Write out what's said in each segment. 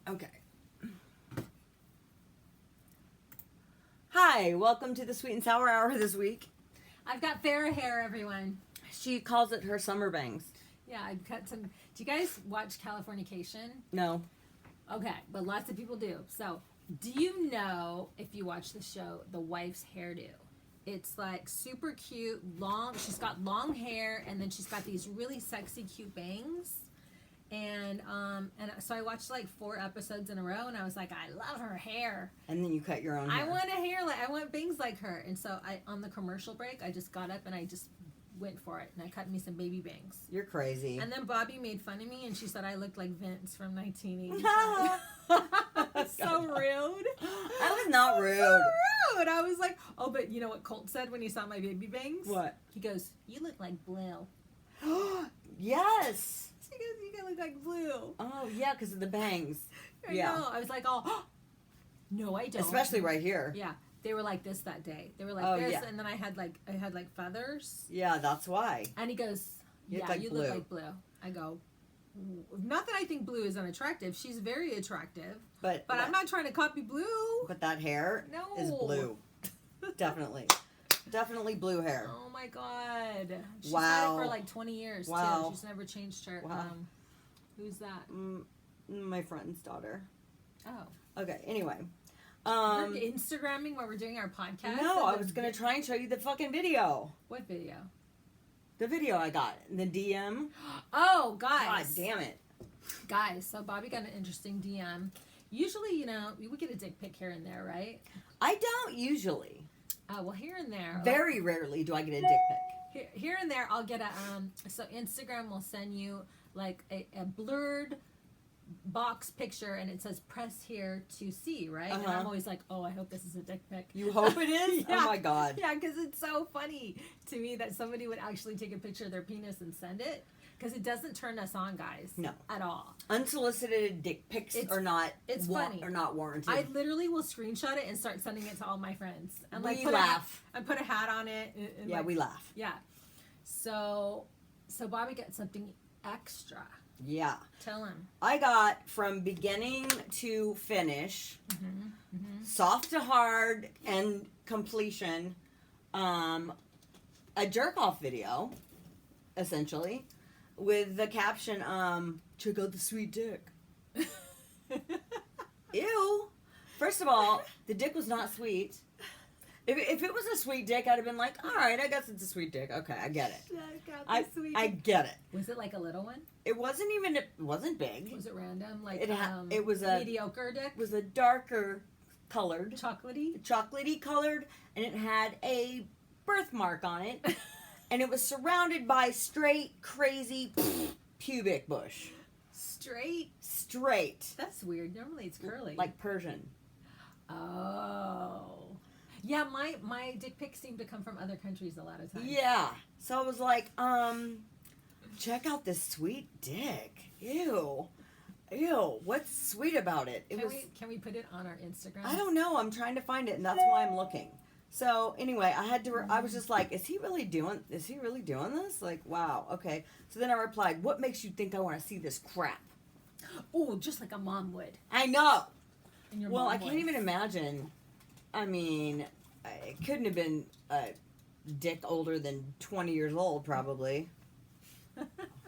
Okay. Hi, welcome to the Sweet and Sour Hour this week. I've got fair hair, everyone. She calls it her summer bangs. Yeah, I've got some. Do you guys watch Californication? No. Okay, but lots of people do. So, do you know, if you watch the show, the wife's hairdo? It's like super cute, long. She's got long hair, and then she's got these really sexy, cute bangs. And so I watched like 4 episodes in a row, and I was like, I love her hair. And then you cut your own hair. I want bangs like her. And so on the commercial break, I just got up and I just went for it, and I cut me some baby bangs. You're crazy. And then Bobby made fun of me, and she said I looked like Vince from 1985. So rude. I was not rude. So rude. I was like, oh, but you know what Colt said when he saw my baby bangs? What? He goes, you look like Blue. Yes. She goes, you look like Blue. Oh, yeah, because of the bangs. I know. I was like, oh, no, I don't. Especially right here. Yeah. They were like this that day. They were like Oh, this, yeah. and then I had like feathers. Yeah, that's why. And he goes, You look yeah, like you Blue. look like Blue. I go, not that I think Blue is unattractive. She's very attractive. But I'm not trying to copy Blue. But that hair is No. blue. Definitely. Definitely blue hair. Oh my God. She's Wow. had it for like 20 years Wow. too. She's never changed her. Wow. Who's that? My friend's daughter. Oh. Okay, anyway. You're Instagramming while we're doing our podcast? No, I was going to try and show you the fucking video. What video? The video I got. The DM. Oh, God guys. damn it. Guys, so Bobby got an interesting DM. Usually, you know, we would get a dick pic here and there, right? I don't usually. Well, here and there. Very rarely do I get a dick pic. Here and there, I'll get a, so Instagram will send you like a blurred box picture, and it says press here to see, right? And I'm always like, oh, I hope this is a dick pic. You hope it is? Yeah. Oh my God. Yeah, because it's so funny to me that somebody would actually take a picture of their penis and send it, because it doesn't turn us on, guys. No. At all. Unsolicited dick pics are not funny. Are not warranted. I literally will screenshot it and start sending it to all my friends. And like We laugh. I put a hat on it. And Yeah, like, we laugh. Yeah. So Bobby got something extra. Yeah. Tell him. I got from beginning to finish, soft to hard and completion, a jerk off video, essentially, with the caption, check out the sweet dick. Ew. First of all, the dick was not sweet. If it was a sweet dick, I'd have been like, all right, I guess it's a sweet dick. Okay, I get it. I get it. Was it like a little one? It wasn't big. Was it random? Like It was a mediocre dick? It was a darker colored, Chocolatey colored, and it had a birthmark on it, and it was surrounded by straight, crazy pubic bush. Straight. That's weird. Normally it's curly. Like Persian. Oh. Yeah, my dick pics seem to come from other countries a lot of times. Yeah. So I was like, check out this sweet dick. Ew. What's sweet about it? Can we put it on our Instagram? I don't know. I'm trying to find it, and that's why I'm looking. So anyway, I was just like, is he really doing this? Like, wow. Okay. So then I replied, what makes you think I want to see this crap? Oh, just like a mom would. I know. And your Well, mom I can't would. even imagine. I mean, it couldn't have been a dick older than 20 years old, probably.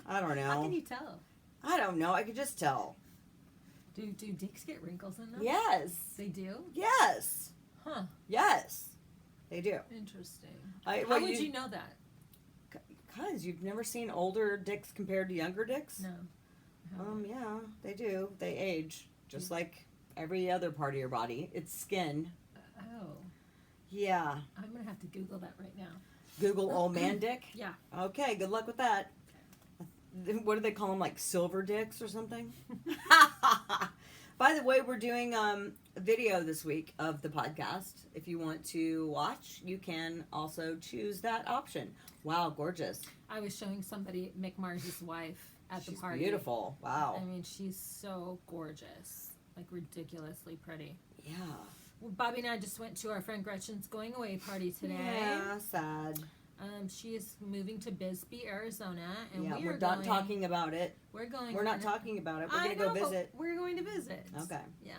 I don't know. How can you tell? I don't know. I could just tell. Do dicks get wrinkles in them? Yes. They do? Yes. Huh. Yes. They do. Interesting. How How would you know that? Because you've never seen older dicks compared to younger dicks? No. Yeah, they do. They age. Just like every other part of your body. It's skin. Oh. Yeah. I'm going to have to Google that right now. Google old man dick? Yeah. Okay, good luck with that. What do they call them, like silver dicks or something? By the way, we're doing a video this week of the podcast. If you want to watch, you can also choose that option. Wow, gorgeous. I was showing somebody Mick Mars' wife at the She's party. beautiful. Wow. I mean, she's so gorgeous. Like, ridiculously pretty. Yeah. Well, Bobby and I just went to our friend Gretchen's going away party today. Yeah, sad. She is moving to Bisbee, Arizona, and Yeah, we we're are not going. talking about it. We're going. We're not talking about it. We're I gonna go know, but visit. We're going to visit. Okay. Yeah.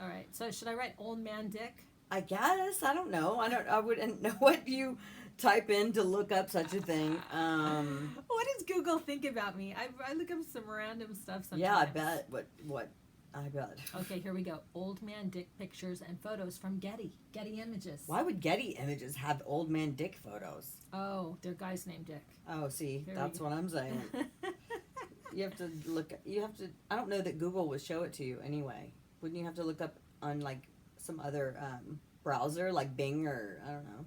All right. So should I write Old Man Dick? I guess. I don't know. I wouldn't know what you type in to look up such a thing. What does Google think about me? I look up some random stuff sometimes. Yeah, I bet. What? I bet. Okay, here we go. Old man dick pictures and photos from Getty Images. Why would Getty Images have old man dick photos? Oh, they're guys named Dick. Oh, see, Here that's we what I'm saying. You have to look. You have to. I don't know that Google would show it to you anyway. Wouldn't you have to look up on like some other browser, like Bing or I don't know?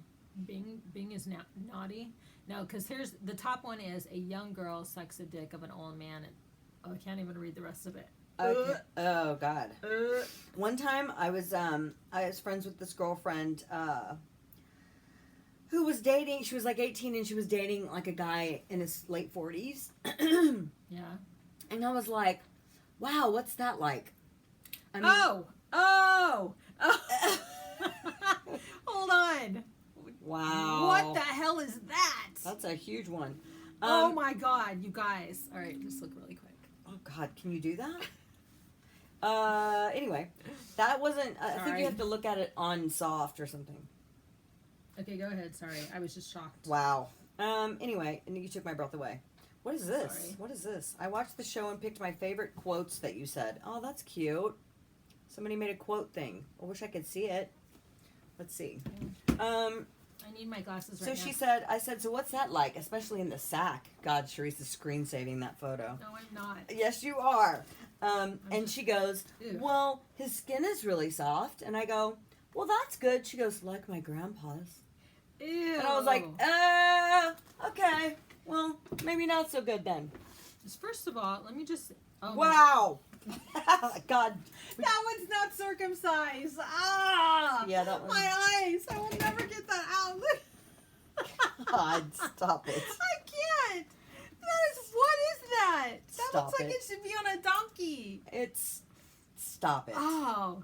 Bing is naughty. No, because here's the top one is a young girl sucks a dick of an old man, and I can't even read the rest of it. Okay. Oh God. One time I was friends with this girlfriend who was dating. She was like 18 and she was dating like a guy in his late 40s. Yeah. And I was like, "Wow, what's that like?" I mean, Oh. Hold on. wow. What the hell is that? That's a huge one. Oh my God, you guys. All right, just look really quick. Oh God, can you do that? Anyway, that wasn't. I think Sorry. you have to look at it on soft or something. Okay, go ahead. Sorry, I was just shocked. Wow. Anyway, and you took my breath away. What is this? Sorry. What is this? I watched the show and picked my favorite quotes that you said. Oh, that's cute. Somebody made a quote thing. I wish I could see it. Let's see. I need my glasses So right she now. said, I said, so what's that like, especially in the sack? God, Sharice is screen saving that photo. No, I'm not. Yes, you are. And she goes, Ew. well, his skin is really soft. And I go, well, that's good. She goes, like my grandpa's. Ew. And I was like, okay. Well, maybe not so good then. First of all, let me just. Oh Wow. God. That one's not circumcised. Ah. Yeah, that one. My eyes. I will never get that out. Look. God, stop it. I can't. What is that? That Stop looks like it. it should be on a donkey. Stop it. Oh.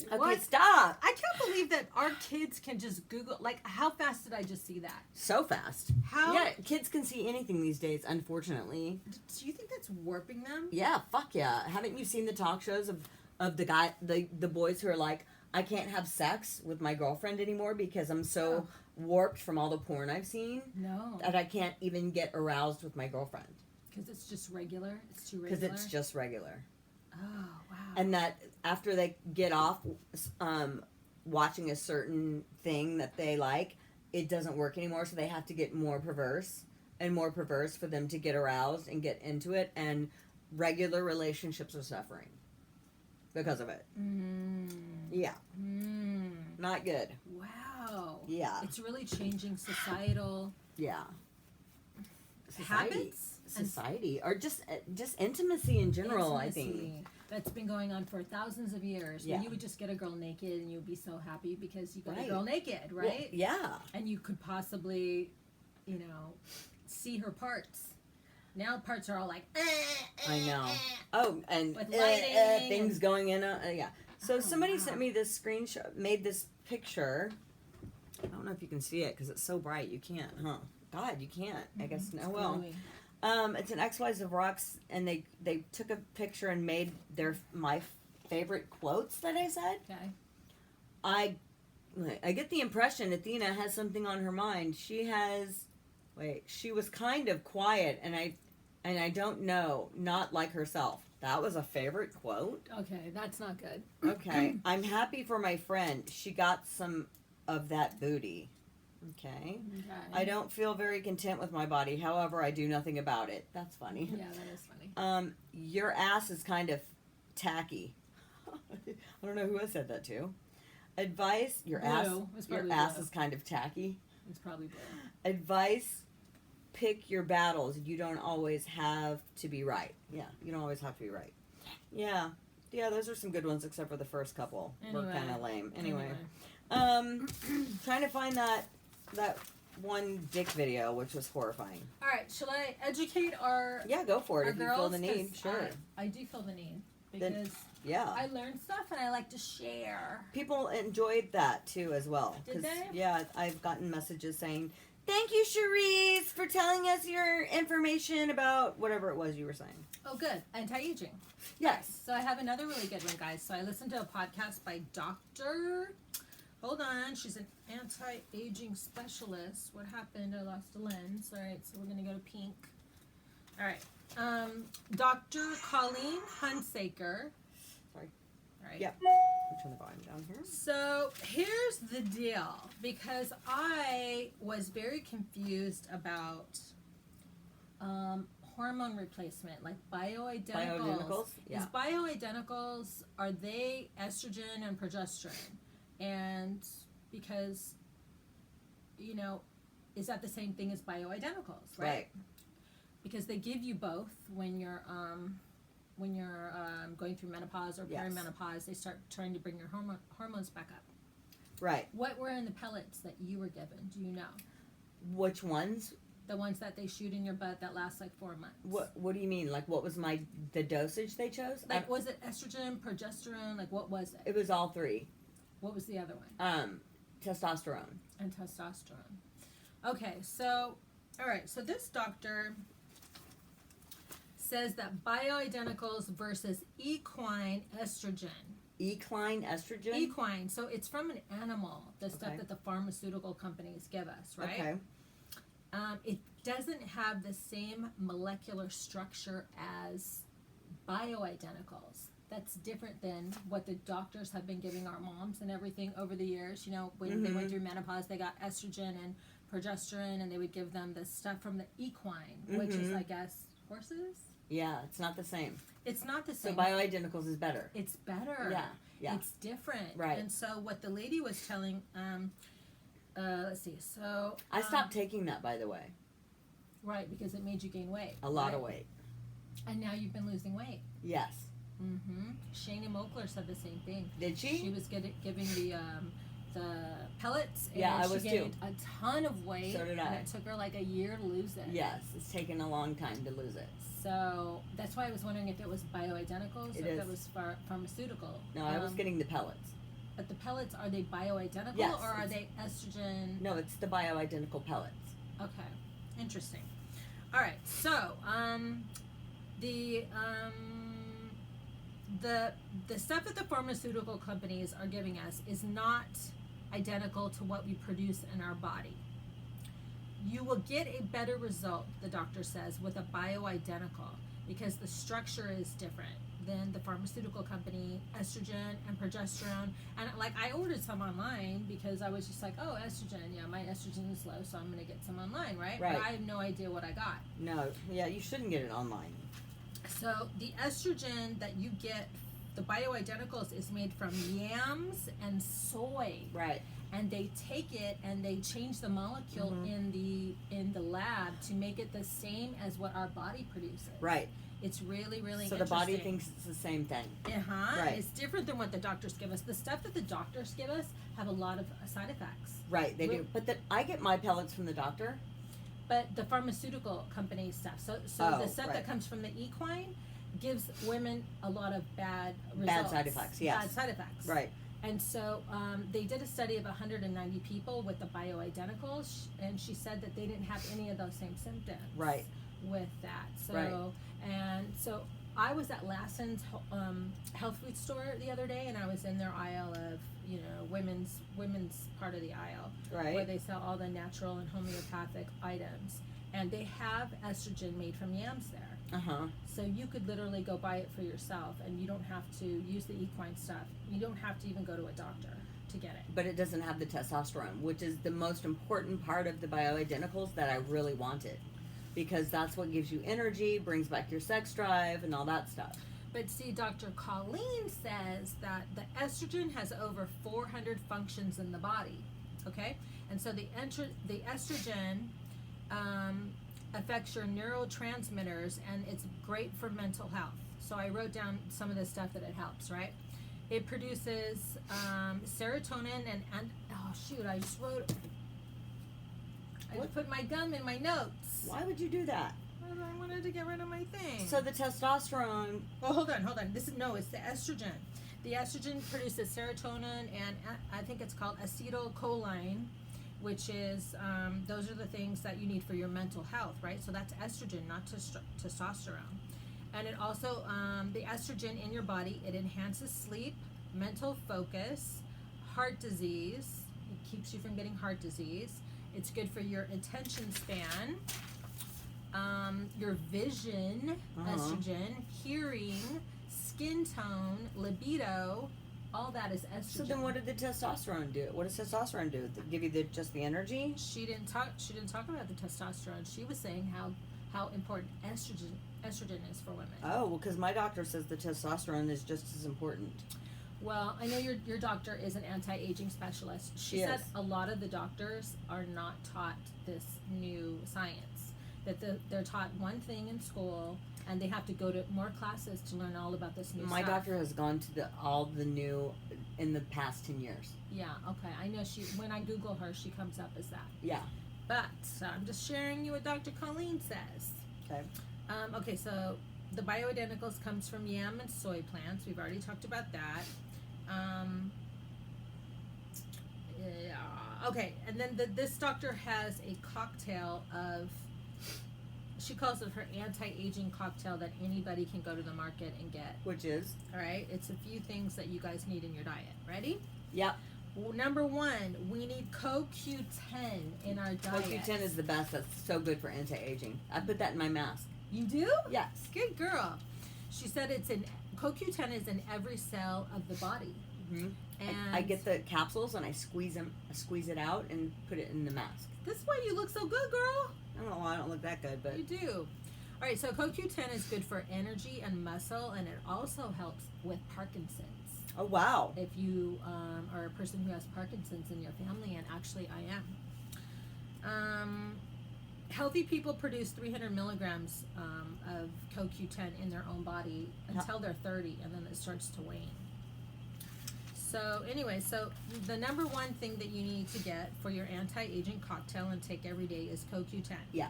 Okay, What? stop. I can't believe that our kids can just Google. Like, how fast did I just see that? So fast. How? Yeah, kids can see anything these days, unfortunately. Do you think that's warping them? Yeah, fuck yeah. Haven't you seen the talk shows of the boys who are like, I can't have sex with my girlfriend anymore because I'm so warped from all the porn I've seen No. that I can't even get aroused with my girlfriend Because it's just regular? It's too because regular? it's just regular. Oh, wow. And that after they get off watching a certain thing that they like, it doesn't work anymore, so they have to get more perverse and more perverse for them to get aroused and get into it, and regular relationships are suffering because of it. Yeah, not good. Wow. Yeah, It's really changing societal yeah. habits or just intimacy in general. I think. intimacy that's been going on for thousands of years. Yeah. When you would just get a girl naked and you would be so happy because you got Right. a girl naked, Well, right? yeah. And you could possibly, see her parts. Now parts are all like, I know. Oh, and With lighting things and- going in. Yeah. So Oh, somebody wow. sent me this screenshot, made this picture. I don't know if you can see it because it's so bright. You can't, huh? God, you can't. I guess no. It's Well, glowing. it's an ex-wives of rocks, and they took a picture and made my favorite quotes that I said. Okay. I get the impression Athena has something on her mind. She was kind of quiet, and I don't know, not like herself. That was a favorite quote. Okay, that's not good. Okay. I'm happy for my friend. She got some of that booty. Okay. Okay. I don't feel very content with my body. However, I do nothing about it. That's funny. Yeah, that is funny. Your ass is kind of tacky. I don't know who I said that to. Advice, your Blue. ass It's your probably ass blue. is kind of tacky. It's probably blue. Advice, pick your battles. You don't always have to be right. Yeah, you don't always have to be right. Yeah. Yeah, those are some good ones except for the first couple. Were Anyway. kind of lame. Anyway. Trying to find that one dick video, which was horrifying. All right, shall I educate our Yeah, go for it our if you girls? feel the need. 'Cause Sure. I do feel the need Then- because Yeah. I learned stuff and I like to share. People enjoyed that too as well. Did 'Cause, they? Yeah, I've gotten messages saying Thank you, Cherise, for telling us your information about whatever it was you were saying. Oh, good. Anti-aging. Yes. So I have another really good one, guys. So I listened to a podcast by Dr. Hold on. She's an anti-aging specialist. What happened? I lost a lens. All right. So we're going to go to pink. All right. Dr. Colleen Hunsaker. Sorry. All right. Yep. I'll turn the volume down here. So here's the deal, because I was very confused about hormone replacement, like bioidenticals. Bioidenticals? Yeah. Is bioidenticals, are they estrogen and progesterone? And because, you know, is that the same thing as bioidenticals, right? Because they give you both when you're going through menopause or Yes. perimenopause. They start trying to bring your hormones back up. Right. What were in the pellets that you were given? Do you know? Which ones? The ones that they shoot in your butt that last like 4 months. What do you mean? Like, what was the dosage they chose? Like, was it estrogen, progesterone? Like, what was it? It was all three. What was the other one? Testosterone. And testosterone. Okay, so, all right. So this doctor says that bioidenticals versus equine estrogen. Equine estrogen? Equine. So it's from an animal, the stuff Okay. that the pharmaceutical companies give us, right? Okay. It doesn't have the same molecular structure as bioidenticals. That's different than what the doctors have been giving our moms and everything over the years. You know, when they went through menopause, they got estrogen and progesterone, and they would give them the stuff from the equine, which is, I guess, horses? Yeah, it's not the same. It's not the So same. bioidenticals is better. It's better. Yeah, yeah. It's different. Right. And so what the lady was telling, let's see, so... I stopped taking that, by the way. Right, because it made you gain weight. A lot right? of weight. And now you've been losing weight. Yes. Mm-hmm. Shayna Mokler said the same thing. Did she? She was giving the pellets, and Yeah, I she was gained too. a ton of weight. So did I. And it took her like a year to lose it. Yes, it's taken a long time to lose it. So that's why I was wondering if it was bioidenticals It or if is. it was pharmaceutical. No, I was getting the pellets. But the pellets, are they bioidentical Yes, or are it's- they estrogen? No, it's the bioidentical pellets. Okay, interesting. All right, so the stuff that the pharmaceutical companies are giving us is not identical to what we produce in our body. You will get a better result, the doctor says, with a bioidentical because the structure is different than the pharmaceutical company, estrogen and progesterone. And like I ordered some online because I was just like, oh, estrogen, yeah, my estrogen is low, so I'm gonna get some online, right? Right. But I have no idea what I got. No, yeah, you shouldn't get it online. So the estrogen that you get, the bioidenticals, is made from yams and soy. Right. And they take it and they change the molecule in the lab to make it the same as what our body produces. Right. It's really, really So the interesting. body thinks it's the same thing. Right. It's different than what the doctors give us. The stuff that the doctors give us have a lot of side effects. Right, they do. But I get my pellets from the doctor. But the pharmaceutical company stuff, so Oh, the stuff right. that comes from the equine gives women a lot of bad results. Bad side effects, yes. Bad side effects. Right. And so they did a study of 190 people with the bioidenticals, and she said that they didn't have any of those same symptoms. Right. With that. So, Right. and so I was at Lassen's health food store the other day, and I was in their aisle of, you know, women's part of the aisle, Right. where they sell all the natural and homeopathic items, and they have estrogen made from yams there. Uh-huh. So you could literally go buy it for yourself, and you don't have to use the equine stuff. You don't have to even go to a doctor to get it. But it doesn't have the testosterone, which is the most important part of the bioidenticals that I really wanted. Because that's what gives you energy, brings back your sex drive, and all that stuff. But see, Dr. Colleen says that the estrogen has over 400 functions in the body, okay? And so the estrogen affects your neurotransmitters, and it's great for mental health. So I wrote down some of the stuff that it helps, right? It produces serotonin and oh shoot, I just wrote. I What? put my gum in my notes. Why would you do that? I wanted to get rid of my thing. So the testosterone, Oh, hold on. It's the estrogen. The estrogen produces serotonin and I think it's called acetylcholine, which is those are the things that you need for your mental health, right? So that's estrogen, not testosterone. And it also, the estrogen in your body, it enhances sleep, mental focus, heart disease. It keeps you from getting heart disease. It's good for your attention span, your vision, estrogen, hearing, skin tone, libido. All that is estrogen. So then, what did the testosterone do? What does testosterone do? Give you just the energy? She didn't talk about the testosterone. She was saying how important estrogen is for women. Oh, well, because my doctor says the testosterone is just as important. Well, I know your doctor is an anti-aging specialist. She said a lot of the doctors are not taught this new science. That they're taught one thing in school, and they have to go to more classes to learn all about this new stuff. My doctor has gone to all the new in the past 10 years. Yeah, okay. I know when I Google her, she comes up as that. Yeah. But I'm just sharing you what Dr. Colleen says. Okay. Okay, so the bioidenticals comes from yam and soy plants. We've already talked about that. Okay, and then this doctor has a cocktail of, she calls it her anti-aging cocktail that anybody can go to the market and get. Which is? All right, it's a few things that you guys need in your diet. Ready? Yep. Well, number one, we need CoQ10 in our diet. CoQ10 is the best. That's so good for anti-aging. I put that in my mask. You do? Yes. Good girl. She said CoQ10 is in every cell of the body. Mm-hmm. And I get the capsules and I squeeze it out and put it in the mask. That's why you look so good, girl. I don't know why I don't look that good, but You do. All right, so CoQ10 is good for energy and muscle, and it also helps with Parkinson's. oh wow. If you are a person who has Parkinson's in your family, and actually I am. Healthy people produce 300 milligrams of CoQ10 in their own body until they're 30, and then it starts to wane. So anyway, so the number one thing that you need to get for your anti-aging cocktail and take every day is CoQ10. Yeah.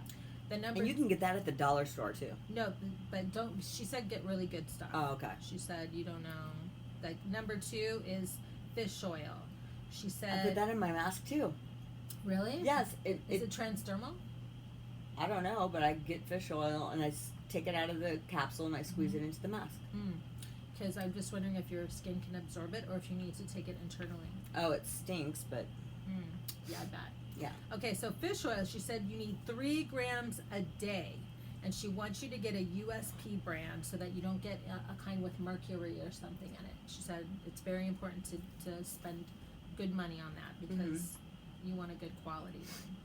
The number And you can get that at the dollar store too. No, but don't. She said get really good stuff. Oh, okay. She said you don't know. Like number two is fish oil. She said. I put that in my mask too. Really? Yes. Is it transdermal? I don't know, but I get fish oil and I take it out of the capsule and I squeeze it into the mask. Because I'm just wondering if your skin can absorb it or if you need to take it internally. Oh, it stinks, but Yeah, I bet. yeah. Okay, so fish oil, she said you need 3 grams a day. And she wants you to get a USP brand so that you don't get a kind with mercury or something in it. She said it's very important to spend good money on that because you want a good quality one.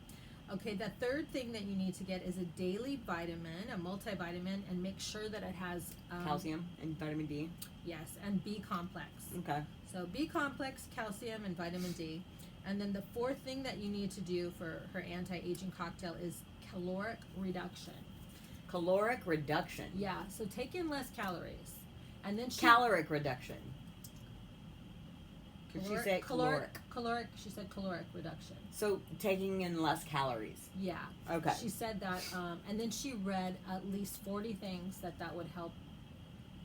Okay, the third thing that you need to get is a daily vitamin, a multivitamin, and make sure that it has Calcium and vitamin D. Yes, and B complex. Okay. So B complex, calcium, and vitamin D. And then the fourth thing that you need to do for her anti-aging cocktail is caloric reduction. Caloric reduction. Yeah, so take in less calories. And then Caloric reduction. Did she say caloric? Caloric, she said caloric reduction. So taking in less calories. Yeah. Okay. She said that, and then she read at least 40 things that would help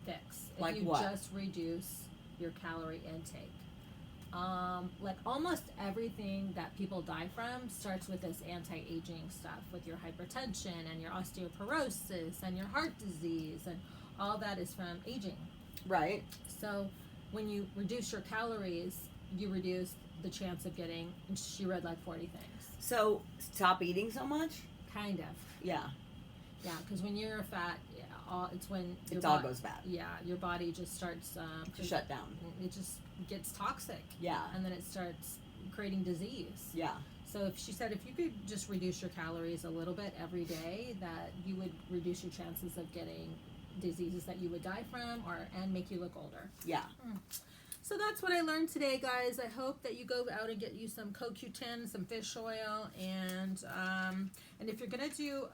fix. If Like you what? just reduce your calorie intake. Like almost everything that people die from starts with this anti-aging stuff, with your hypertension and your osteoporosis and your heart disease, and all that is from aging. Right. So when you reduce your calories, you reduce the chance of getting, and she read like 40 things. So stop eating so much? Kind of. Yeah. Yeah, because when you're fat, it's when It all goes bad. Yeah, your body just starts To shut down. It just gets toxic. Yeah. And then it starts creating disease. Yeah. So if she said if you could just reduce your calories a little bit every day, that you would reduce your chances of getting diseases that you would die from and make you look older. Yeah. So that's what I learned today, guys. I hope that you go out and get you some CoQ10, some fish oil, and if you're gonna do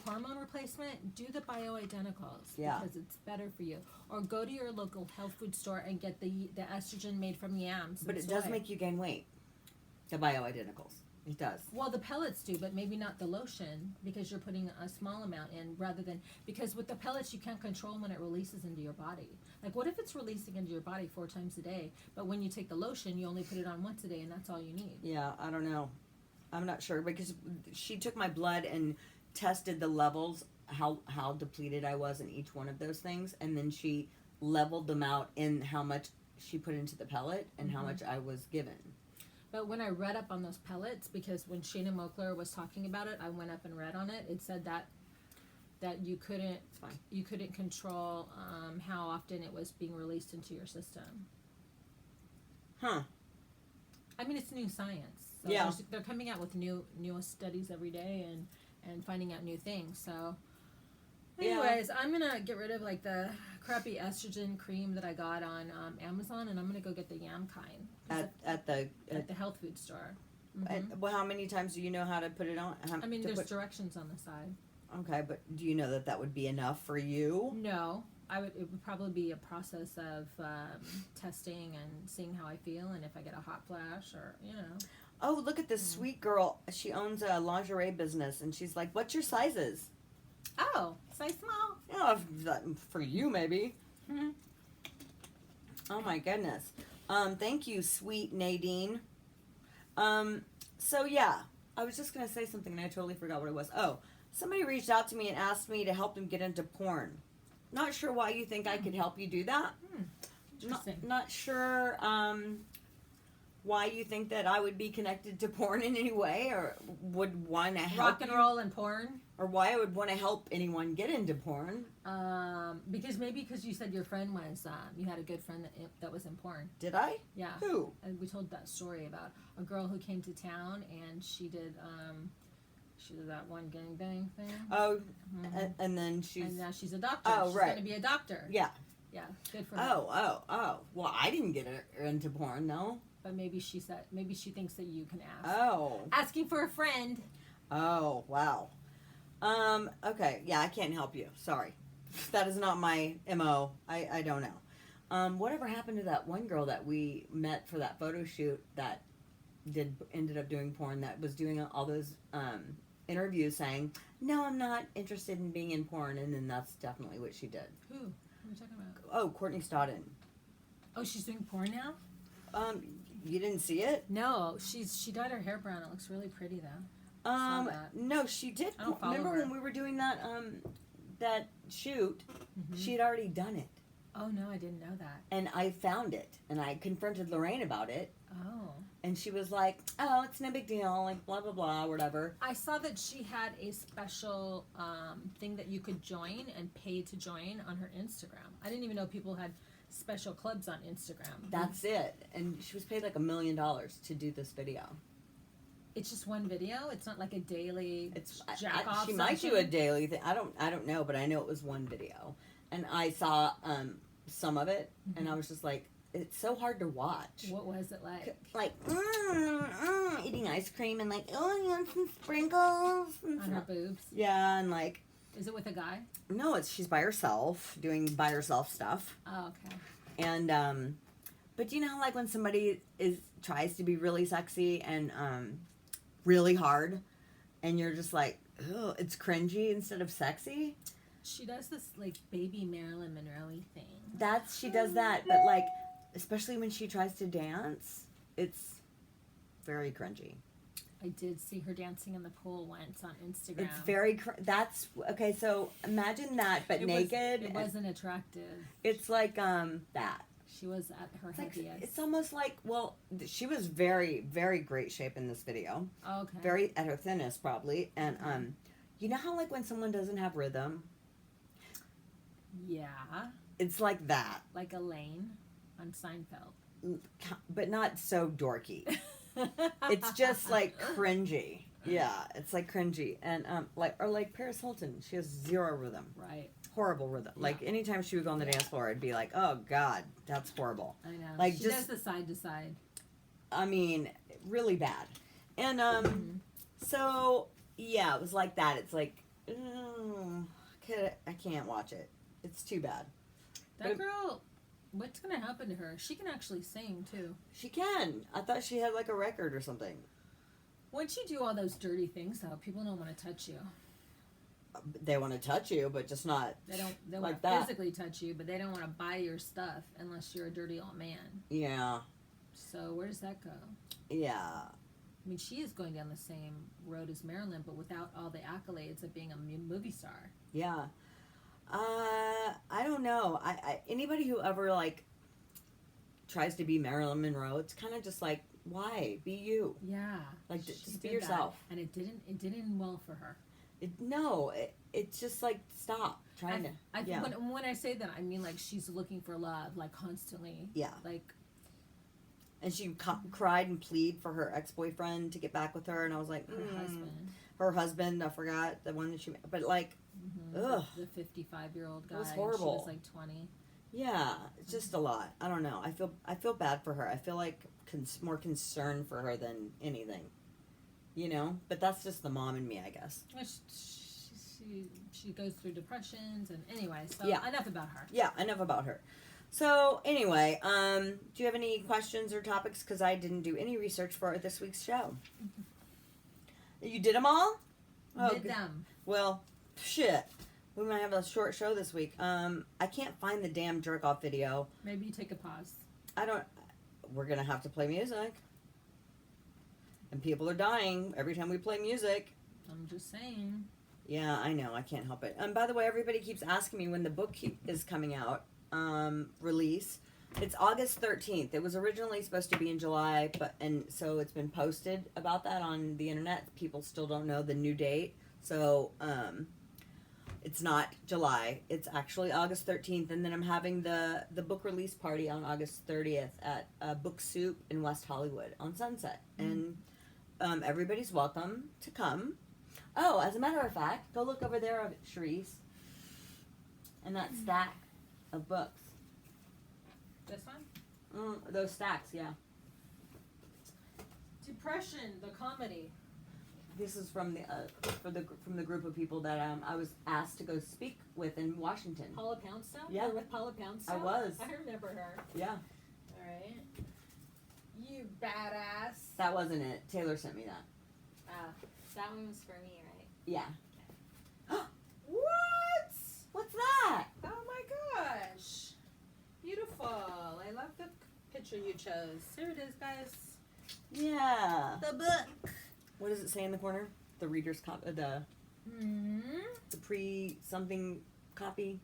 hormone replacement, do the bioidenticals because it's better for you. Or go to your local health food store and get the estrogen made from yams. But it does make you gain weight. The bioidenticals. It does. Well, the pellets do, but maybe not the lotion because you're putting a small amount in because with the pellets you can't control when it releases into your body. Like what if it's releasing into your body 4 times a day, but when you take the lotion you only put it on once a day and that's all you need? Yeah, I don't know. I'm not sure because she took my blood and tested the levels, how depleted I was in each one of those things, and then she leveled them out in how much she put into the pellet and how much I was given. But when I read up on those pellets, because when Shayna Mokler was talking about it, I went up and read on it. It said that you couldn't control how often it was being released into your system. Huh. I mean, it's new science. So Yeah. they're coming out with newest studies every day and finding out new things. So, anyways, I'm gonna get rid of like the crappy estrogen cream that I got on Amazon, and I'm gonna go get the yam kind At the at the health food store. well, how many times do you know how to put it on? I mean, there's directions on the side. Okay, but do you know that would be enough for you? No, it would probably be a process of testing and seeing how I feel, and if I get a hot flash or Oh, look at this sweet girl. She owns a lingerie business, and she's like, "What's your sizes?" Oh, size small. Yeah, for you maybe. Mm-hmm. Oh my goodness. Thank you, sweet Nadine. So yeah, I was just gonna say something and I totally forgot what it was. Oh, somebody reached out to me and asked me to help them get into porn. Not sure why you think I could help you do that. Interesting. Not sure why you think that I would be connected to porn in any way or would want to help Rock and roll and porn. or why I would want to help anyone get into porn. Because you said your friend was you had a good friend that was in porn. Did I? Yeah. Who? And we told that story about a girl who came to town and she did that one gangbang thing. Oh, and then and now she's a doctor. Oh, she's right. going to be a doctor. Yeah. Yeah, good for her. Oh. Well, I didn't get her into porn, no. But maybe she thinks that you can ask. Oh. Asking for a friend. Oh, wow. Okay. Yeah, I can't help you. Sorry. That is not my MO. I don't know. Whatever happened to that one girl that we met for that photo shoot that ended up doing porn, that was doing all those interviews saying, "No, I'm not interested in being in porn," and then that's definitely what she did. Who? What are you talking about? Oh, Courtney Stodden. Oh, she's doing porn now? You didn't see it? No, she dyed her hair brown. It looks really pretty though. Saw that. No, she did. I don't follow Remember her. when we were doing that shoot? Mhm. She had already done it, Oh no, I didn't know that. and I found it, and I confronted Lorraine about it, Oh. and she was like, "Oh, it's no big deal, like blah blah blah, whatever." I saw that she had a special thing that you could join and pay to join on her Instagram. I didn't even know people had special clubs on Instagram. That's it, and she was paid like $1 million to do this video. It's just one video. It's not like a daily It's jack off. she might do a daily thing. I don't know, but I know it was one video, and I saw some of it, and I was just like, it's so hard to watch. What was it like? Like eating ice cream and like, oh, you want some sprinkles? And On her boobs. yeah, and like, Is it with a guy? no, she's by herself doing by herself stuff, Oh, okay. and but you know how like when somebody tries to be really sexy and really hard, and you're just like, oh, it's cringy instead of sexy. She does this like baby Marilyn Monroe thing. She does that, but like, especially when she tries to dance, it's very cringy. I did see her dancing in the pool once on Instagram. It's very that's okay. So imagine that, but naked. It wasn't attractive. It's like that. She was at her It's, like, heaviest. it's almost like, well, she was very very great shape in this video. Oh, okay. Very at her thinnest probably, and you know how like when someone doesn't have rhythm, Yeah. it's like that, Like Elaine on Seinfeld. but not so dorky. It's just like cringy. Yeah, it's like cringy, and like Paris Hilton, she has zero rhythm. Right. Horrible rhythm. Like anytime she would go on the dance floor, I'd be like, oh god, that's horrible. I know. Like, she just- does the side to side. I mean, really bad. And so yeah, it was like that. It's like, I can't watch it. It's too bad. That girl, what's gonna happen to her? She can actually sing too. She can. I thought she had like a record or something. Once you do all those dirty things, though, people don't want to touch you. They want to touch you, but just not. They don't. They Like want to that. physically touch you, but they don't want to buy your stuff unless you're a dirty old man. Yeah. So where does that go? Yeah. I mean, she is going down the same road as Marilyn, but without all the accolades of being a movie star. Yeah. I don't know. I anybody who ever like tries to be Marilyn Monroe, it's kind of just like, why be you? Yeah, Like she just be did that, yourself. and it didn't end well for her. It's just like stop trying to. Yeah. When I say that, I mean like she's looking for love, like constantly. Yeah. Like, And she cried and pleaded for her ex-boyfriend to get back with her, and I was like, her husband, I forgot the one that she, but like, ugh, the 55-year-old guy. It was horrible. She was like 20. yeah, it's just a lot. I don't know. I feel bad for her. I feel like more concern for her than anything, you know. But that's just the mom in me, I guess. Well, she goes through depressions, and anyway, so Yeah. enough about her. Yeah, enough about her. So anyway, do you have any questions or topics? Because I didn't do any research for this week's show. You did them all? Did them. Well, shit. We might have a short show this week. I can't find the damn jerk off video. Maybe you take a pause. We're gonna have to play music. And people are dying every time we play music. I'm just saying. Yeah, I know. I can't help it. And by the way, everybody keeps asking me when the book is coming out. Release. It's August 13th. It was originally supposed to be in July, and so it's been posted about that on the internet. People still don't know the new date. So, it's not July. It's actually August 13th, and then I'm having the book release party on August 30th at Book Soup in West Hollywood on Sunset. And everybody's welcome to come. Oh, as a matter of fact, go look over there, Charisse. And that stack of books. This one? Those stacks, yeah. Depression, the comedy. This is from from the group of people that I was asked to go speak with in Washington. Paula Poundstone? Yeah. You were with Paula Poundstone? I was. I remember her. Yeah. All right. You badass. That wasn't it. Taylor sent me that. That one was for me, right? Yeah. What? What's that? Oh my gosh. Beautiful. I love the picture you chose. Here it is, guys. Yeah. The book. What does it say in the corner? The reader's copy. The pre-something copy.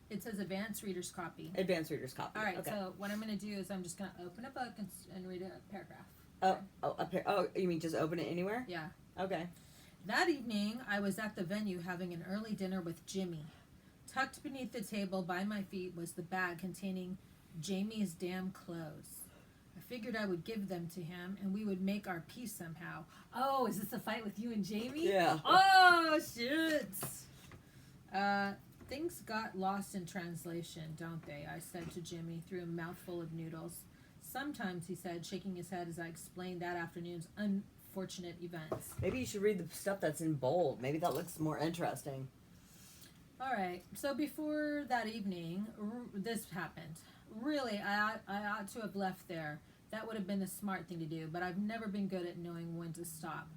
It says advanced reader's copy. Advanced reader's copy. All right, Okay. so what I'm going to do is I'm just going to open a book and read a paragraph. Oh, you mean just open it anywhere? Yeah. Okay. That evening, I was at the venue having an early dinner with Jimmy. Tucked beneath the table by my feet was the bag containing Jamie's damn clothes. I figured I would give them to him and we would make our peace somehow. Oh, is this a fight with you and Jamie? Yeah. Oh, shit. Things got lost in translation, don't they? I said to Jimmy through a mouthful of noodles. Sometimes, he said, shaking his head as I explained that afternoon's unfortunate events. Maybe you should read the stuff that's in bold. Maybe that looks more interesting. All right. So before that evening, this happened. Really, I ought to have left there. That would have been the smart thing to do, but I've never been good at knowing when to stop.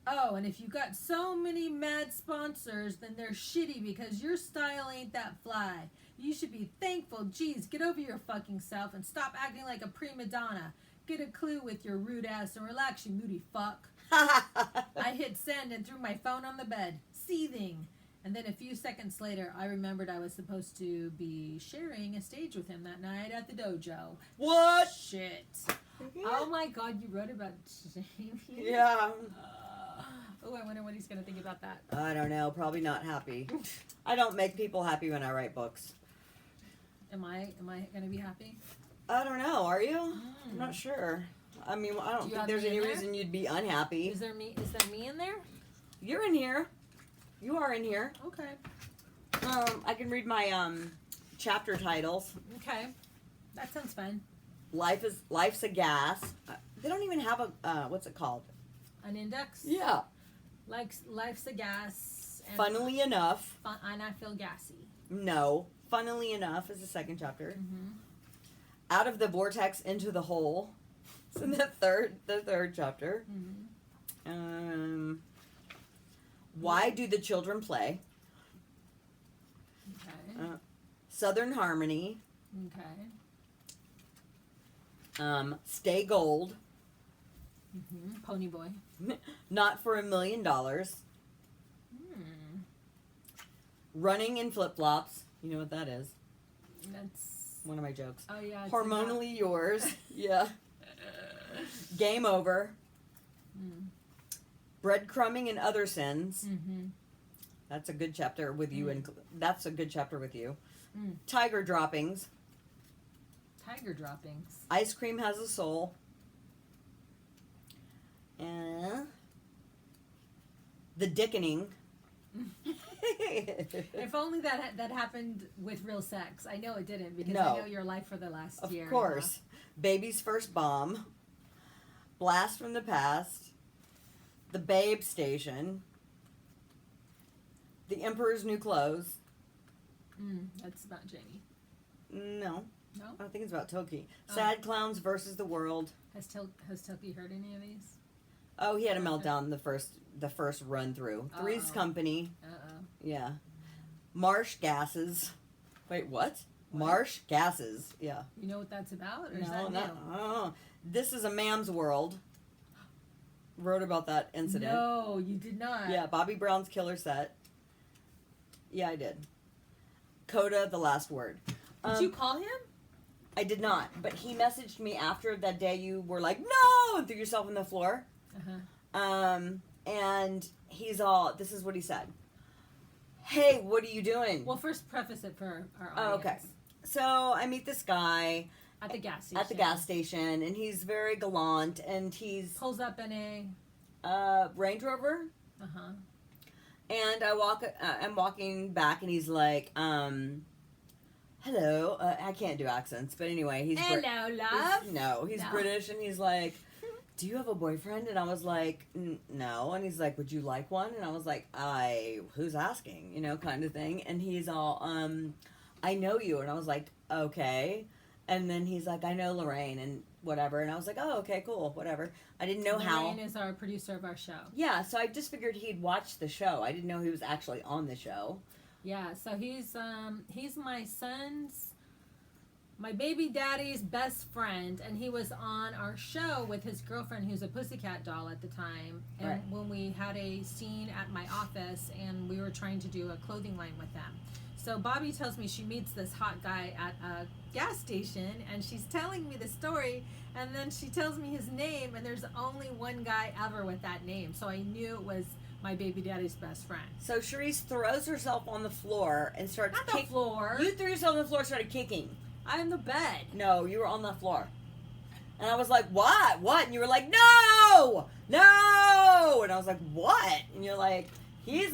Oh, and if you got so many mad sponsors, then they're shitty because your style ain't that fly. You should be thankful. Geez, get over your fucking self and stop acting like a prima donna. Get a clue with your rude ass and relax, you moody fuck. I hit send and threw my phone on the bed, seething. And then a few seconds later, I remembered I was supposed to be sharing a stage with him that night at the dojo. What? Shit. Oh my god, you wrote about Jamie? Yeah. Oh, I wonder what he's going to think about that. I don't know. Probably not happy. I don't make people happy when I write books. Am I going to be happy? I don't know. Are you? I'm not sure. I mean, I don't Do you think have there's me any in there? reason you'd be unhappy. Is there me in there? You're in here. You are in here. Okay. I can read my chapter titles. Okay. That sounds fun. Life's a gas. They don't even have a what's it called? An index? Yeah. Life's a gas. And Funnily enough. And I feel gassy. No. Funnily enough is the second chapter. Mm-hmm. Out of the vortex into the hole. It's in the third chapter. Mm-hmm. Why do the children play? Okay. Southern Harmony. Okay. Stay Gold. Pony boy. Not for $1 million. Running in flip-flops. You know what that is. That's One of my jokes. oh yeah. It's Hormonally yours. Yeah. Game over. Breadcrumbing and other sins. That's a good chapter with you, and that's a good chapter with you. Tiger droppings. Tiger droppings. Ice cream has a soul. And the dickening. If only that happened with real sex. I know it didn't because No. I know your life for the last Of year. and course. Baby's first bomb. Blast from the past. The Babe Station. The Emperor's New Clothes. That's about Jamie. No. No? I think it's about Toki. Oh. Sad Clowns versus the World. Has Toki heard any of these? Oh, he had a meltdown the first run through. Three's Uh-oh. Company. Uh-oh. Yeah. Marsh Gases. Wait, what? Marsh Gases. Yeah. You know what that's about? Or is No, that not. new? Oh, This Is a Man's World. Wrote about that incident. No, you did not. Yeah, Bobby Brown's killer set. Yeah, I did. Coda, The Last Word. Did you call him? I did not, but he messaged me after that day you were like, no, and threw yourself on the floor. And he's all, this is what he said. Hey, what are you doing? Well, first preface it for our Oh, audience. okay. So I meet this guy At the gas station. at the gas station, and he's very gallant, and he's Pulls up in a... Range Rover. Uh-huh. And I'm walking back, and he's like, hello. I can't do accents, but anyway, he's Hello, love. He's No. British, and he's like, do you have a boyfriend? And I was like, no. And he's like, would you like one? And I was like, who's asking? You know, kind of thing. And he's all, I know you. And I was like, okay. And then he's like, I know Lorraine and whatever. And I was like, oh, okay, cool, whatever. I didn't know how. Lorraine is our producer of our show. Yeah, so I just figured he'd watch the show. I didn't know he was actually on the show. Yeah, so he's my baby daddy's best friend, and he was on our show with his girlfriend, who's a pussycat doll at the time. And Right. when we had a scene at my office, and we were trying to do a clothing line with them. So Bobby tells me she meets this hot guy at a gas station, and she's telling me the story, and then she tells me his name, and there's only one guy ever with that name. So I knew it was my baby daddy's best friend. So Charisse throws herself on the floor and starts Not the kicking. floor. You threw yourself on the floor and started kicking. I'm in the bed. No, you were on the floor. And I was like, what? What? And you were like, no! No! And I was like, what? And you're like, he's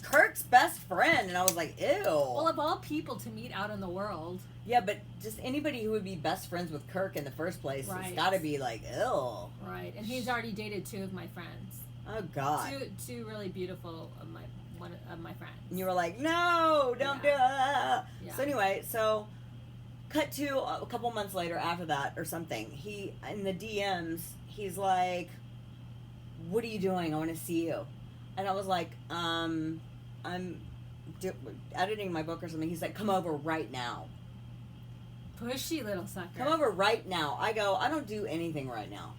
Kirk's best friend. And I was like, ew. Well, of all people to meet out in the world. Yeah, but just anybody who would be best friends with Kirk in the first place, Right. it's got to be like, ew. Right. And he's already dated two of my friends. Oh, God. Two really beautiful one of my friends. And you were like, no, don't do it. Yeah. So anyway, cut to a couple months later after that or something. He, in the DMs, he's like, what are you doing? I want to see you. And I was like, I'm editing my book or something. He's like, come over right now. Pushy little sucker. Come over right now. I go, I don't do anything right now.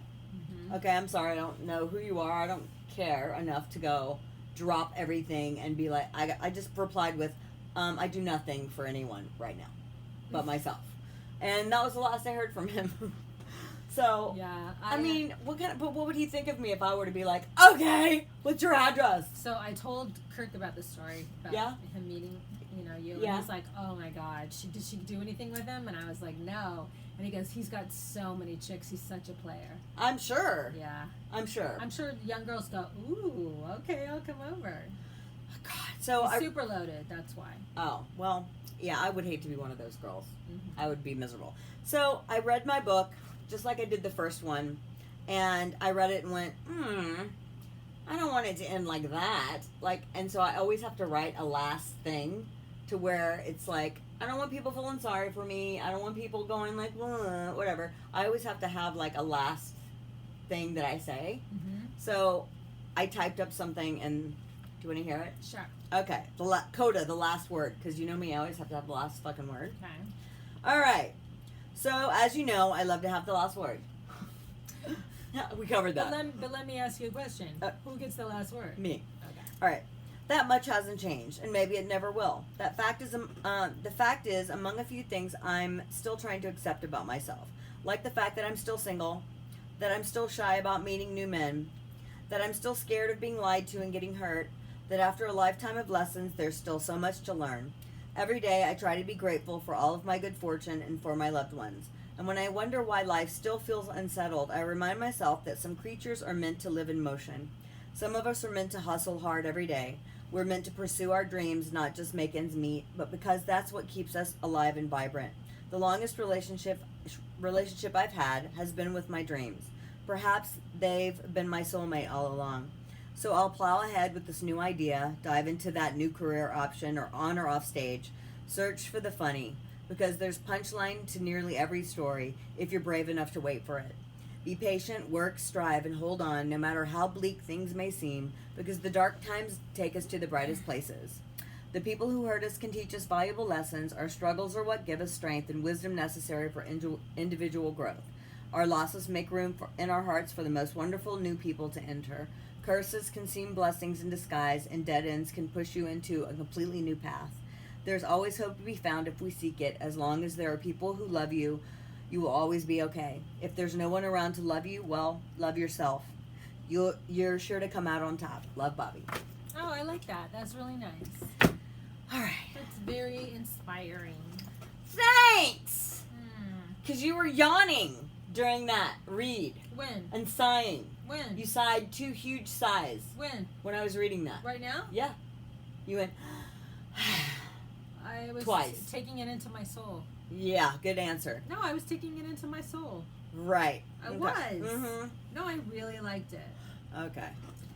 Mhm. Okay, I'm sorry. I don't know who you are. I don't care enough to go drop everything and be like, I just replied with, I do nothing for anyone right now but myself. And that was the last I heard from him. So, Yeah. I mean, but what would he think of me if I were to be like, okay, what's your address? So I told Kirk about the story about Yeah? him meeting, you. Yeah. And he's like, oh my God, did she do anything with him? And I was like, no. And he goes, he's got so many chicks. He's such a player. I'm sure. Yeah. I'm sure. I'm sure young girls go, ooh, okay, I'll come over. God. So He's I. super loaded. That's why. Oh, well, yeah, I would hate to be one of those girls. Mhm. I would be miserable. So I read my book, just like I did the first one, and I read it and went, I don't want it to end like that. And so I always have to write a last thing to where it's like, I don't want people feeling sorry for me. I don't want people going like, whatever. I always have to have like a last thing that I say. Mm-hmm. So I typed up something, and do you want to hear it? Sure. Okay, Coda, the last word, because you know me, I always have to have the last fucking word. Okay. All right. So, as you know, I love to have the last word. We covered that. But let me ask you a question. Who gets the last word? Me. Okay. All right. That much hasn't changed, and maybe it never will. The fact is, among a few things I'm still trying to accept about myself, like the fact that I'm still single, that I'm still shy about meeting new men, that I'm still scared of being lied to and getting hurt, that after a lifetime of lessons, there's still so much to learn. Every day, I try to be grateful for all of my good fortune and for my loved ones. And when I wonder why life still feels unsettled, I remind myself that some creatures are meant to live in motion. Some of us are meant to hustle hard every day. We're meant to pursue our dreams, not just make ends meet, but because that's what keeps us alive and vibrant. The longest relationship I've had has been with my dreams. Perhaps they've been my soulmate all along. So I'll plow ahead with this new idea, dive into that new career option or on or off stage, search for the funny, because there's punchline to nearly every story if you're brave enough to wait for it. Be patient, work, strive, and hold on no matter how bleak things may seem, because the dark times take us to the brightest places. The people who hurt us can teach us valuable lessons. Our struggles are what give us strength and wisdom necessary for individual growth. Our losses make room in our hearts for the most wonderful new people to enter. Curses can seem blessings in disguise, and dead ends can push you into a completely new path. There's always hope to be found if we seek it. As long as there are people who love you, you will always be okay. If there's no one around to love you, well, love yourself. You're sure to come out on top. Love, Bobby. Oh, I like that. That's really nice. All right. That's very inspiring. Thanks! Because you were yawning during that read When? and sighing. When? You sighed 2 huge sighs When? I was reading that. Right now? Yeah. You went, I was Twice. taking it into my soul. yeah, good answer. No, I was taking it into my soul. Right. I Okay. was. Mm-hmm. No, I really liked it. Okay.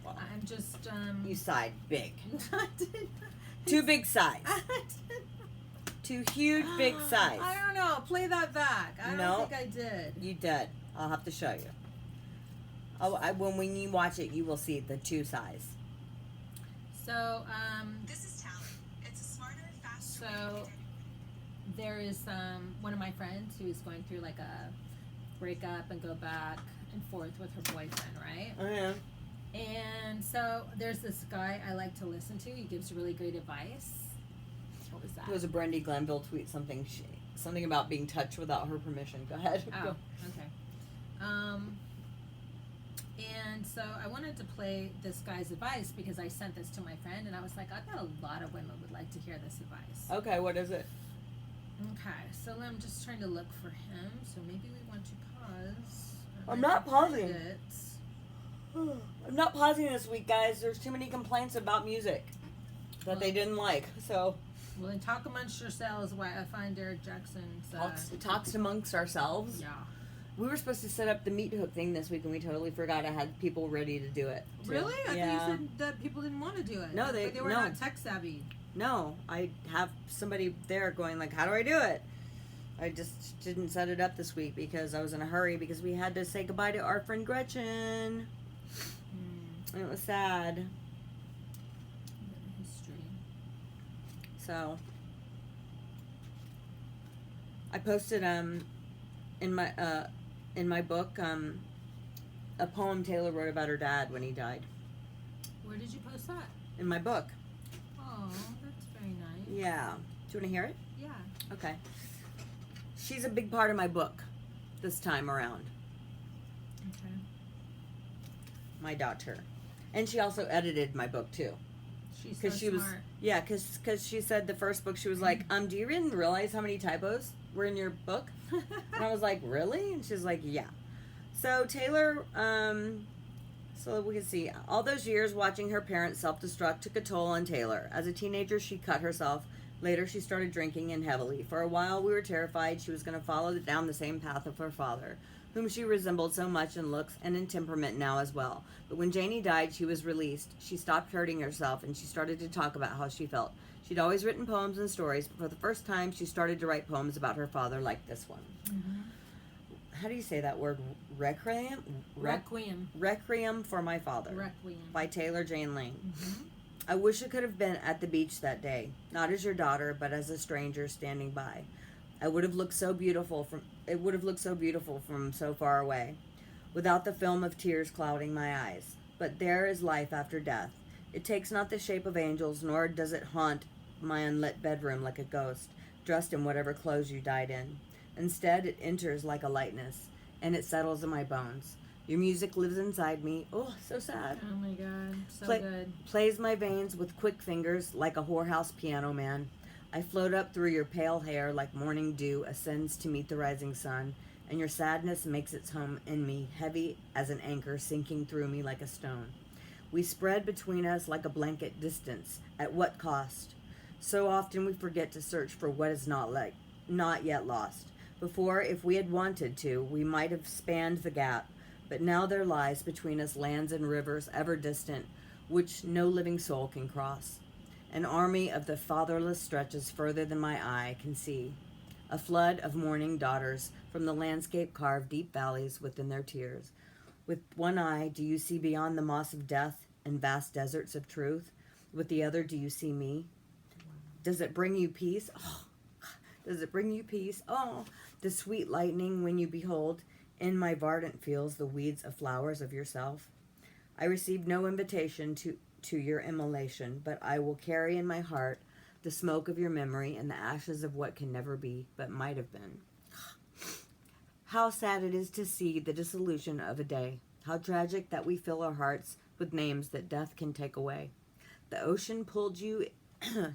Well, I'm just you sighed big. I didn't. 2 big sighs. I didn't. 2 huge big sighs. I don't know. Play that back. I No. don't think I did. You did. I'll have to show you. When you watch it, you will see the 2 sighs. So, This is Tally. It's a smarter, faster. So there is one of my friends who is going through like a breakup and go back and forth with her boyfriend, right? Oh, yeah. And so there's this guy I like to listen to. He gives really great advice. What was that? It was a Brandy Glenville tweet, something about being touched without her permission. Go ahead. Oh, okay. And so I wanted to play this guy's advice because I sent this to my friend and I was like, I bet a lot of women would like to hear this advice. Okay, what is it? Okay, so I'm just trying to look for him. So maybe we want to pause. I'm not pausing. It. I'm not pausing this week, guys. There's too many complaints about music that they didn't like. So Well, then talk amongst yourselves while I find Derek Jackson's. talks amongst ourselves. Yeah. We were supposed to set up the meat hook thing this week, and we totally forgot. I had people ready to do it. too. Really? I Yeah. thought you said that people didn't want to do it. No, Like they were no. not tech savvy. No, I have somebody there going like, "How do I do it?" I just didn't set it up this week because I was in a hurry because we had to say goodbye to our friend Gretchen. And it was sad. History. So I posted in my book a poem Taylor wrote about her dad when he died. Where did you post that? In my book. Oh, that's very nice. Yeah. Do you want to hear it? Yeah. Okay. She's a big part of my book this time around. Okay. My daughter. And she also edited my book too. She's so Because she was, smart. yeah, because she said the first book, she was like, do you even realize how many typos were in your book? And I was like, really? And she's like, yeah. So Taylor, so we can see, all those years watching her parents self-destruct took a toll on Taylor. As a teenager, she cut herself. Later, she started drinking and heavily. For a while, we were terrified she was going to follow down the same path of her father, whom she resembled so much in looks and in temperament now as well. But when Janie died, she was released. She stopped hurting herself, and she started to talk about how she felt. She'd always written poems and stories, but for the first time, she started to write poems about her father like this one. Mm-hmm. How do you say that word? Requiem? Requiem. Requiem for My Father Requiem. by Taylor Jane Lane. Mm-hmm. I wish I could have been at the beach that day, not as your daughter, but as a stranger standing by. It would have looked so beautiful from so far away. without the film of tears clouding my eyes. But there is life after death. It takes not the shape of angels, nor does it haunt my unlit bedroom like a ghost, dressed in whatever clothes you died in. Instead, it enters like a lightness, and it settles in my bones. Your music lives inside me. Oh, so sad. Oh my God, so Play- good. Plays my veins with quick fingers like a whorehouse piano man. I float up through your pale hair like morning dew ascends to meet the rising sun, and your sadness makes its home in me, heavy as an anchor sinking through me like a stone. We spread between us like a blanket distance. At what cost? So often we forget to search for what is not yet lost. Before, if we had wanted to, we might have spanned the gap. But now there lies between us lands and rivers ever distant, which no living soul can cross. An army of the fatherless stretches further than my eye can see. A flood of mourning daughters from the landscape carve deep valleys within their tears. With one eye, do you see beyond the moss of death and vast deserts of truth? With the other, do you see me? Does it bring you peace? Oh, does it bring you peace? Oh, the sweet lightning when you behold in my verdant fields the weeds of flowers of yourself. I received no invitation to your immolation, but I will carry in my heart the smoke of your memory and the ashes of what can never be, but might have been. How sad it is to see the dissolution of a day. How tragic that we fill our hearts with names that death can take away. The ocean pulled you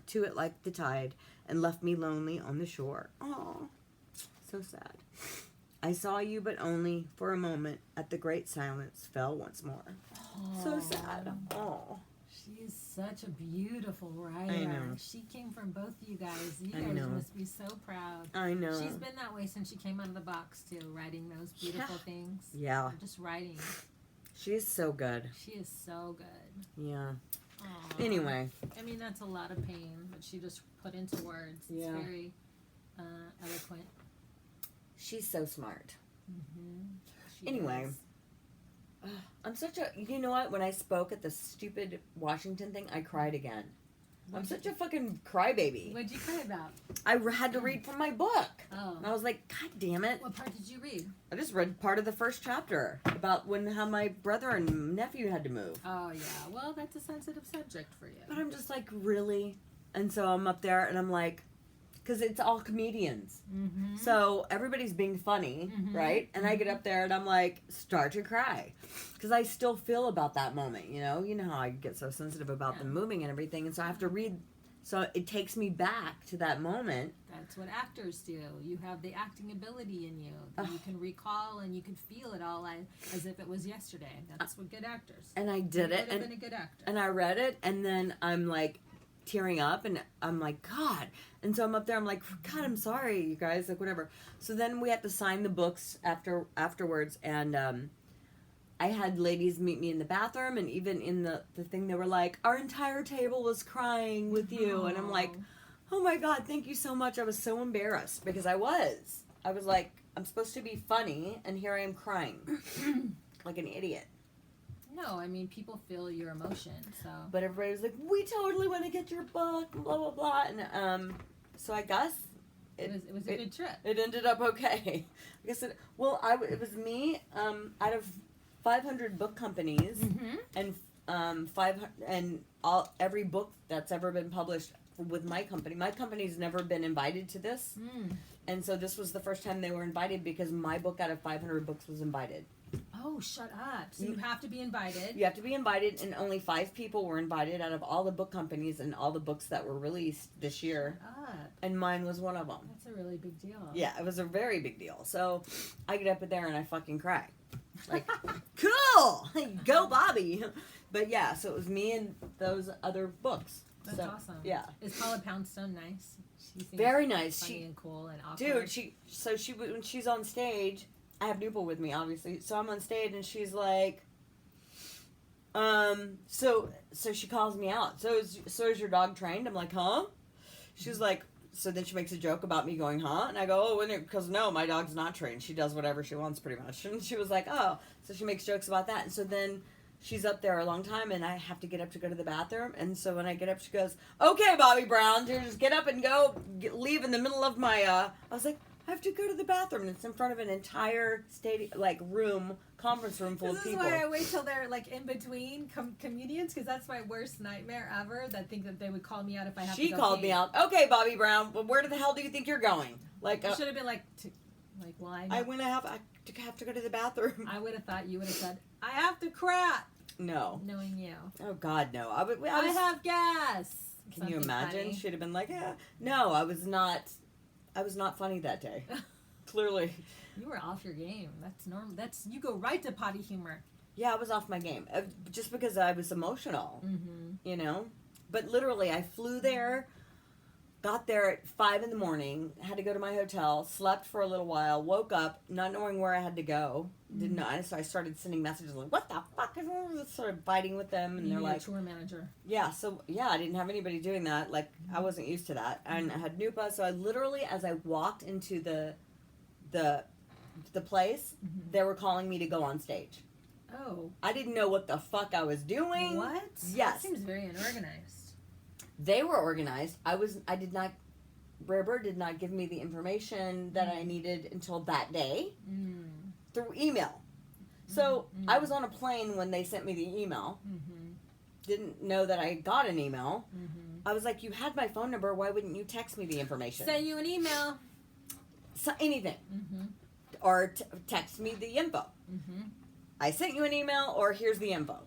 to it like the tide and left me lonely on the shore. Oh, so sad. I saw you, but only for a moment, at the great silence fell once more. So sad. Oh. She is such a beautiful writer. I know. She came from both you guys. You I guys know. must be so proud. I know. She's been that way since she came out of the box too, writing those beautiful things. Yeah. Just writing. She's so good. She is so good. Yeah. Aw. Anyway. I mean, that's a lot of pain, but she just put into words. Yeah. It's very eloquent. She's so smart. She Anyway. is. I'm such a... You know what? When I spoke at the stupid Washington thing, I cried again. I'm such a fucking crybaby. What'd you cry about? I had to read from my book. Oh. And I was like, God damn it. What part did you read? I just read part of the first chapter about how my brother and nephew had to move. Oh, yeah. Well, that's a sensitive subject for you. But I'm just like, really? And so I'm up there and I'm like, because it's all comedians. Mm-hmm. So everybody's being funny, Mhm. right? And I get up there and I'm like, start to cry. Because I still feel about that moment, you know? You know how I get so sensitive about them moving and everything. And so I have to read. So it takes me back to that moment. That's what actors do. You have the acting ability in you that you can recall and you can feel it all as if it was yesterday. That's what good actors. And I did You it. would have And, been a good actor. and I read it. And then I'm like tearing up. And I'm like, God. And so I'm up there. I'm like, God, I'm sorry, you guys. Like, whatever. So then we had to sign the books afterwards. And I had ladies meet me in the bathroom. And even in the thing, they were like, our entire table was crying with you. And I'm like, oh my God, thank you so much. I was so embarrassed because I was like, I'm supposed to be funny, and here I am crying like an idiot. No, I mean, people feel your emotion, so. But everybody was like, we totally want to get your book, blah, blah, blah. And so I guess It was a good trip. it ended up okay. I guess it was me out of 500 book companies Mm-hmm. and 500 and every book that's ever been published with my company. My company's never been invited to this. Mm. And so this was the first time they were invited because my book out of 500 books was invited. Oh, shut up. So you have to be invited. You have to be invited, and only 5 people were invited out of all the book companies and all the books that were released this year. Shut up. And mine was one of them. That's a really big deal. Yeah, it was a very big deal. So I get up there and I fucking cry. Like, cool! Go Bobby! But yeah, so it was me and those other books. That's So, awesome. Yeah. Is Paula Poundstone nice? She seems Very nice. funny and cool and awkward. Dude, when she's on stage, I have Newport with me, obviously. So I'm on stage and she's like, so she calls me out. So is your dog trained? I'm like, huh? She's like, so then she makes a joke about me going, huh? And I go, oh, because no, my dog's not trained. She does whatever she wants pretty much. And she was like, oh. So she makes jokes about that. And so then she's up there a long time and I have to get up to go to the bathroom. And so when I get up, she goes, okay, Bobby Brown, just get up and go, leave in the middle of my, I was like, I have to go to the bathroom. And it's in front of an entire conference room full of This is people. why I wait till they're like in between comedians, because that's my worst nightmare ever. That think that they would call me out if I have to She go called pee. me out. Okay, Bobby Brown. Well, where the hell do you think you're going? Like, You should have been like, well, I I have to go to the bathroom. would have thought you would have said, I have to crap, No. knowing you. Oh God, no. I I have gas. Can you Something imagine? funny. She'd have been like, no, I was not funny that day. Clearly. You were off your game. That's normal. You go right to potty humor. Yeah, I was off my game. Just because I was emotional, Mm-hmm. you know? But literally, I flew there, got there at 5 a.m, had to go to my hotel, slept for a little while, woke up, not knowing where I had to go. Didn't know. So I started sending messages like, what the fuck? I started fighting with them, and You they're need like, a tour manager. yeah, so yeah, I didn't have anybody doing that. Like, I wasn't used to that. And I had Nupa, so I literally, as I walked into the place, Mhm. they were calling me to go on stage. Oh. I didn't know what the fuck I was doing. What? Yes. That seems very unorganized. They were organized. Rare Bird did not give me the information that I needed until that day Mm. through email. So Mhm. I was on a plane when they sent me the email. Mm-hmm. Didn't know that I got an email. Mm-hmm. I was like, you had my phone number. Why wouldn't you text me the information? Send you an email. So, anything. Mm-hmm. Or text me the info. Mm-hmm. I sent you an email, or here's the info.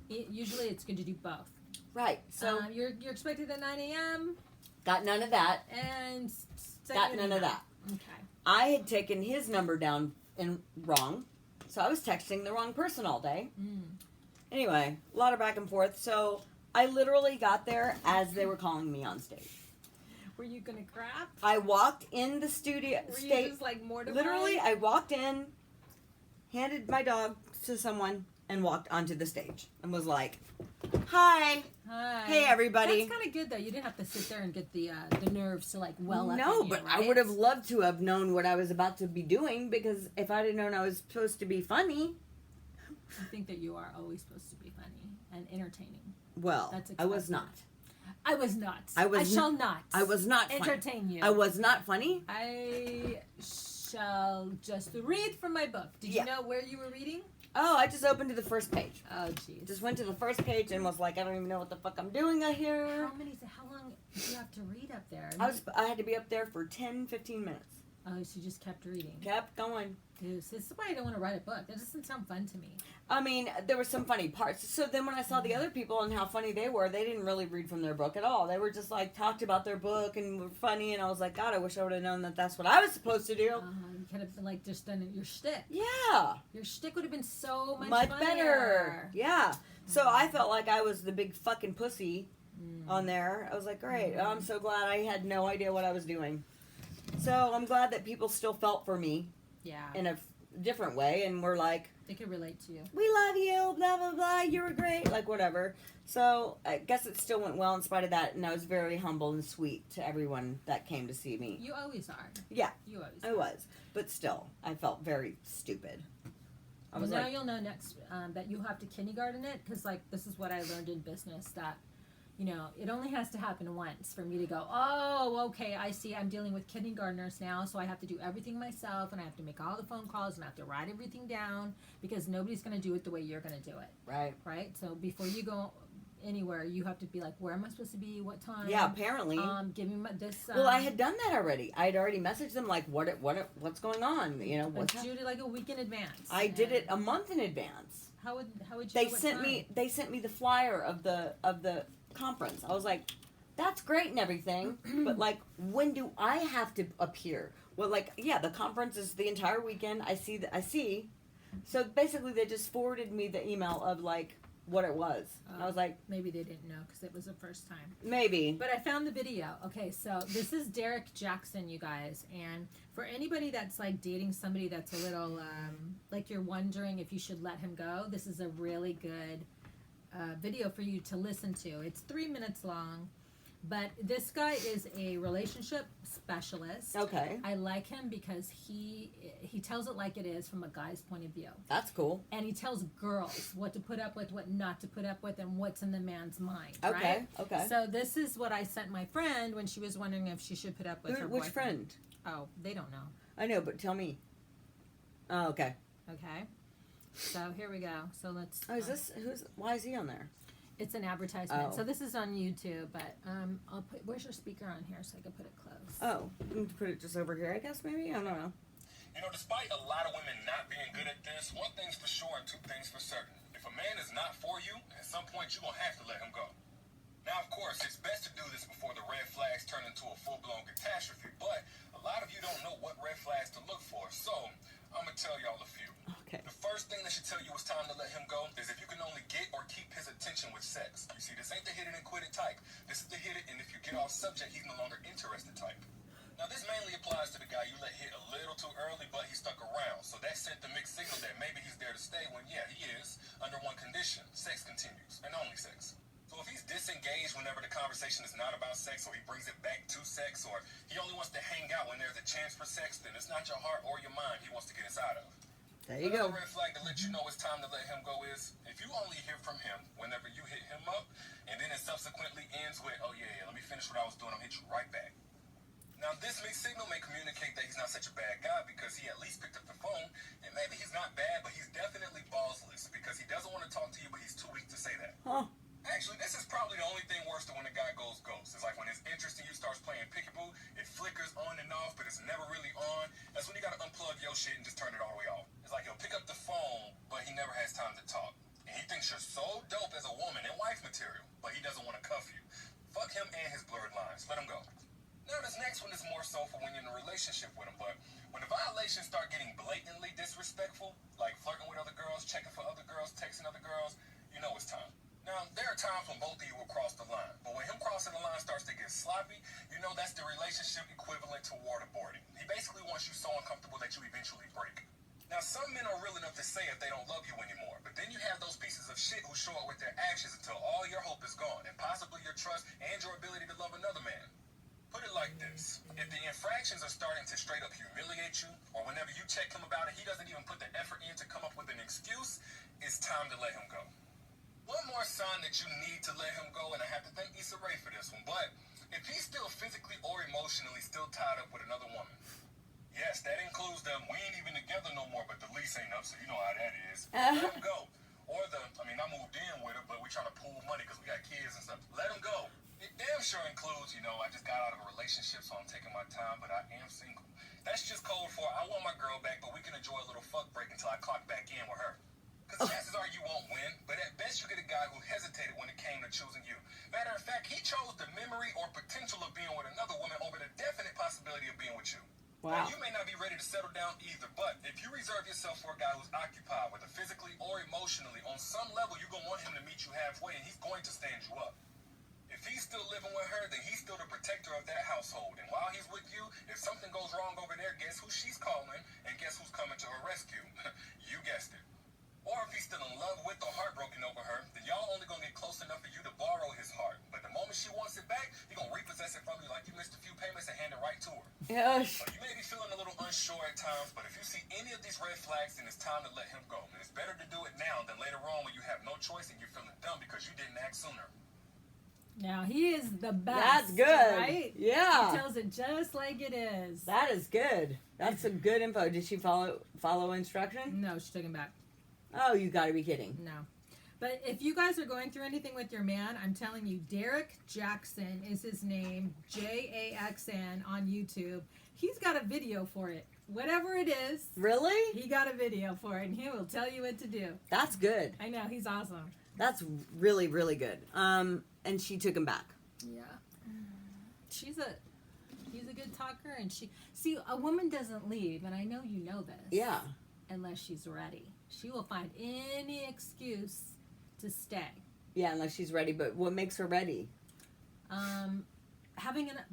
Usually it's good to do both. Right. So you're expected at 9 a.m. got none of that. and send Got you an none of email. that. Okay. I had taken his number down wrong, so I was texting the wrong person all day. Mm. Anyway, a lot of back and forth. So I literally got there as they were calling me on stage. Were you gonna crap? I walked in the studio. Were you just like mortified? Literally, I walked in, handed my dog to someone, and walked onto the stage and was like, "Hi, Hi. hey everybody." That's kind of good though. You didn't have to sit there and get the nerves to like well up. No, in you, but I right? would have loved to have known what I was about to be doing, because if I'd have known I was supposed to be funny, I think that you are always supposed to be funny and entertaining. well, That's I was expected. not. I was not. I was shall not. I was not funny. entertain you. I was not funny. I shall just read from my book. Did Yeah. you know where you were reading? Oh, I just opened to the first page. Oh, jeez. Just went to the first page and was like, I don't even know what the fuck I'm doing out here. How long do you have to read up there? I had to be up there for 10, 15 minutes. Oh, she just kept reading. Kept going. This is why I don't want to write a book. That doesn't sound fun to me. I mean, there were some funny parts. So then when I saw the other people and how funny they were, they didn't really read from their book at all. They were just like talked about their book and were funny, and I was like, God, I wish I would have known that that's what I was supposed to do. You could have been like just done your shtick. Yeah. Your shtick would have been so much Much funnier. better. Yeah. So I felt like I was the big fucking pussy Mm. on there. I was like, great. I'm so glad I had no idea what I was doing. So I'm glad that people still felt for me Yeah. in a different way and were like, They could relate to you. we love you, blah, blah, blah, you were great, like whatever. So I guess it still went well in spite of that, and I was very humble and sweet to everyone that came to see me. You always are. Yeah. You always I are. was. But still, I felt very stupid. I Well, was now like, you'll know next that you have to kindergarten it, because like this is what I learned in business, that it only has to happen once for me to go, oh, okay, I see, I'm dealing with kindergartners now, so I have to do everything myself, and I have to make all the phone calls, and I have to write everything down, because nobody's going to do it the way you're going to do it, right. So before you go anywhere, you have to be like, where am I supposed to be, what time? Yeah, apparently. Give me this. Well, I had done that already. I had already messaged them like, what's going on? What's But you did like a week in advance. I did and it a month in advance. How would you? They know what sent time? me. They sent me the flyer of the conference. I was like, that's great and everything, but like, when do I have to appear? Well, like, yeah, the conference is the entire weekend. I see. So basically, they just forwarded me the email of like what it was. And I was like, Maybe they didn't know because it was the first time. maybe. But I found the video. Okay, so this is Derek Jackson, you guys. And for anybody that's like dating somebody that's a little, like you're wondering if you should let him go, this is a really good video for you to listen to. It's 3 minutes long. But this guy is a relationship specialist. Okay, I like him because he tells it like it is from a guy's point of view. that's cool. And he tells girls what to put up with, what not to put up with, and what's in the man's mind. Okay, Right? okay. So this is what I sent my friend when she was wondering if she should put up with her Which boyfriend. friend? Oh, they don't know. I know, but tell me. Oh, okay. Okay. So here we go. So let's. Oh, is this why is he on there? It's an advertisement. Oh. So this is on YouTube, but I'll put. Where's your speaker on here so I can put it close? Oh, we can put it just over here, I guess, maybe? I don't know. You know, despite a lot of women not being good at this, one thing's for sure and two things for certain. If a man is not for you, at some point you're going to have to let him go. Now, of course, it's best to do this before the red flags turn into a full-blown catastrophe, but a lot of you don't know what red flags to look for, so I'm going to tell y'all a few. Okay. The first thing that should tell you it's time to let him go is if you can only get or keep his attention with sex. You see, this ain't the hit it and quit it type. This is the hit it, and if you get off subject, he's no longer interested type. Now, this mainly applies to the guy you let hit a little too early, but he stuck around. So that sent the mixed signal that maybe he's there to stay when, yeah, he is, under one condition. Sex continues, and only sex. So if he's disengaged whenever the conversation is not about sex, or he brings it back to sex, or he only wants to hang out when there's a chance for sex, then it's not your heart or your mind he wants to get inside of. There you go. Another red flag to let you know it's time to let him go is if you only hear from him whenever you hit him up, and then it subsequently ends with, oh yeah, let me finish what I was doing, I'll hit you right back. Now, this mixed signal may communicate that he's not such a bad guy because he at least picked up the phone, and maybe he's not bad, but he's definitely ballsless because he doesn't want to talk to you, but he's too weak to say that. Huh. Actually, this is probably the only thing worse than when a guy goes ghost. It's like when his interest in you starts playing peekaboo, it flickers on and off, but it's never really on. That's when you gotta unplug your shit and just turn it all the way off. It's like he'll pick up the phone, but he never has time to talk. And he thinks you're so dope as a woman and wife material, but he doesn't want to cuff you. Fuck him and his blurred lines. Let him go. Now, this next one is more so for when you're in a relationship with him, but when the violations start getting blatantly disrespectful, like flirting with other girls, checking for other girls, texting other girls, you know it's time. Now, there are times when both of you will cross the line, but when him crossing the line starts to get sloppy, you know that's the relationship equivalent to waterboarding. He basically wants you so uncomfortable that you eventually break. Now, some men are real enough to say if they don't love you anymore, but then you have those pieces of shit who show up with their actions until all your hope is gone, and possibly your trust and your ability to love another man. Put it like this. If the infractions are starting to straight up humiliate you, or whenever you check him about it, he doesn't even put the effort in to come up with an excuse, it's time to let him go. One more sign that you need to let him go, and I have to thank Issa Rae for this one, but if he's still physically or emotionally still tied up with another woman, yes, that includes them. We ain't even together no more, but the lease ain't up, so you know how that is. Let him go. Or I moved in with her, but we trying to pool money because we got kids and stuff. Let him go. It damn sure includes, I just got out of a relationship, so I'm taking my time, but I am single. That's just code for I want my girl back, but we can enjoy a little fuck break until I clock back in with her. Because chances are you won't win, but at best you get a guy who hesitated when it came to choosing you. Matter of fact, he chose the memory or potential of being with another woman over the definite possibility of being with you. Wow. Now, you may not be ready to settle down either, but if you reserve yourself for a guy who's occupied, whether physically or emotionally, on some level you're going to want him to meet you halfway, and he's going to stand you up. If he's still living with her, then he's still the protector of that household. And while he's with you, if something goes wrong over there, guess who she's calling, and guess who's coming to her rescue? You guessed it. Or if he's still in love with or heartbroken over her, then y'all only gonna get close enough for you to borrow his heart. But the moment she wants it back, he gonna repossess it from you like you missed a few payments and hand it right to her. Yes. So you may be feeling a little unsure at times, but if you see any of these red flags, then it's time to let him go. And it's better to do it now than later on when you have no choice and you're feeling dumb because you didn't act sooner. Now he is the best. That's good. right? Yeah. He tells it just like it is. That is good. That's some good info. Did she follow instruction? No, she took him back. Oh, you gotta be kidding. No. But if you guys are going through anything with your man, I'm telling you, Derek Jackson is his name, Jaxn on YouTube. He's got a video for it. Whatever it is, Really? he got a video for it, and he will tell you what to do. That's good. I know, he's awesome. That's really, really good. And she took him back. Yeah. He's a good talker, and see, a woman doesn't leave, and I know you know this. Yeah. Unless she's ready. She will find any excuse to stay. Yeah, unless she's ready. But what makes her ready?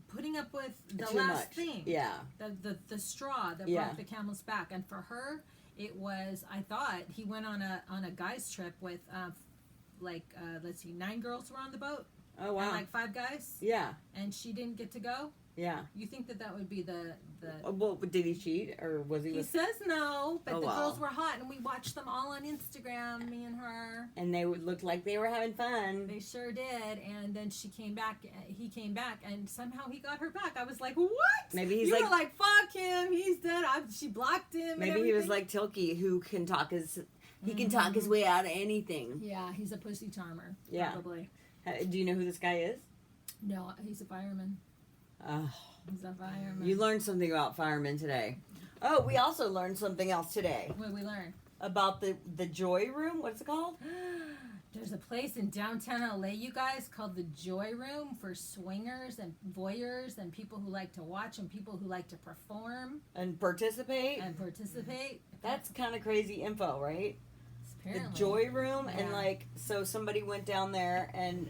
Putting up with the Too last much. thing. Yeah. The straw that Yeah. broke the camel's back, and for her, it was. I thought he went on a guy's trip with let's see, 9 girls were on the boat. Oh wow. And like 5 guys. Yeah. And she didn't get to go. Yeah. You think that would be the Well, did he cheat or was he He with? says no, but Oh, the wow. girls were hot, and we watched them all on Instagram, me and her. And they would look like they were having fun. They sure did. And then he came back, and somehow he got her back. I was like, what? Maybe he's you like- were like, fuck him, he's dead. She blocked him. and Maybe he was everything. like Tilky, who can talk his way out of anything. Yeah, he's a pussy charmer. Yeah. Probably. Do you know who this guy is? No, he's a fireman. Oh, He's a fireman. you learned something about firemen today. Oh, we also learned something else today What did we learn? about the Joy Room. What's it called? There's a place in downtown LA, you guys, called the Joy Room for swingers and voyeurs and people who like to watch and people who like to perform And participate. and participate. That's kind of crazy info, right? Apparently. The Joy Room, and Yeah. so somebody went down there, and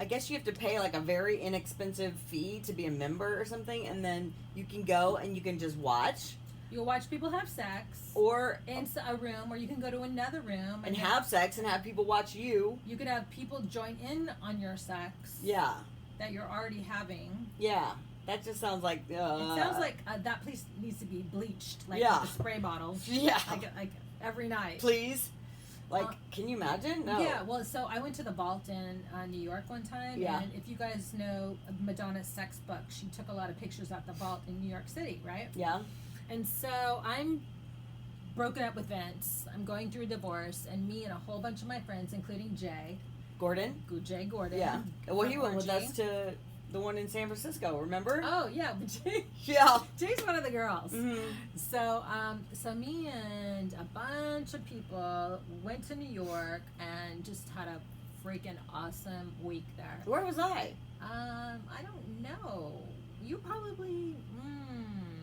I guess you have to pay like a very inexpensive fee to be a member or something, and then you can go and you can just watch, You'll watch people have sex or in a room, or you can go to another room and have sex and have people watch you. You could have people join in on your sex Yeah, that you're already having. yeah. That just sounds like. It sounds like that place needs to be bleached, like Yeah. with the spray bottles, Yeah. like every night. Please, like, can you imagine? No. Yeah, well, so I went to the Vault in New York one time, Yeah. and if you guys know Madonna's sex book, she took a lot of pictures at the Vault in New York City, right? Yeah. And so I'm broken up with Vince. I'm going through a divorce, and me and a whole bunch of my friends, including Jay Gordon. Yeah. Well, he from went with Orgy. us to the one in San Francisco. Remember? Oh yeah, but Yeah. Jay's one of the girls. hmm So, so me and a bunch of people went to New York and just had a freaking awesome week there. Where was I? I don't know. You probably.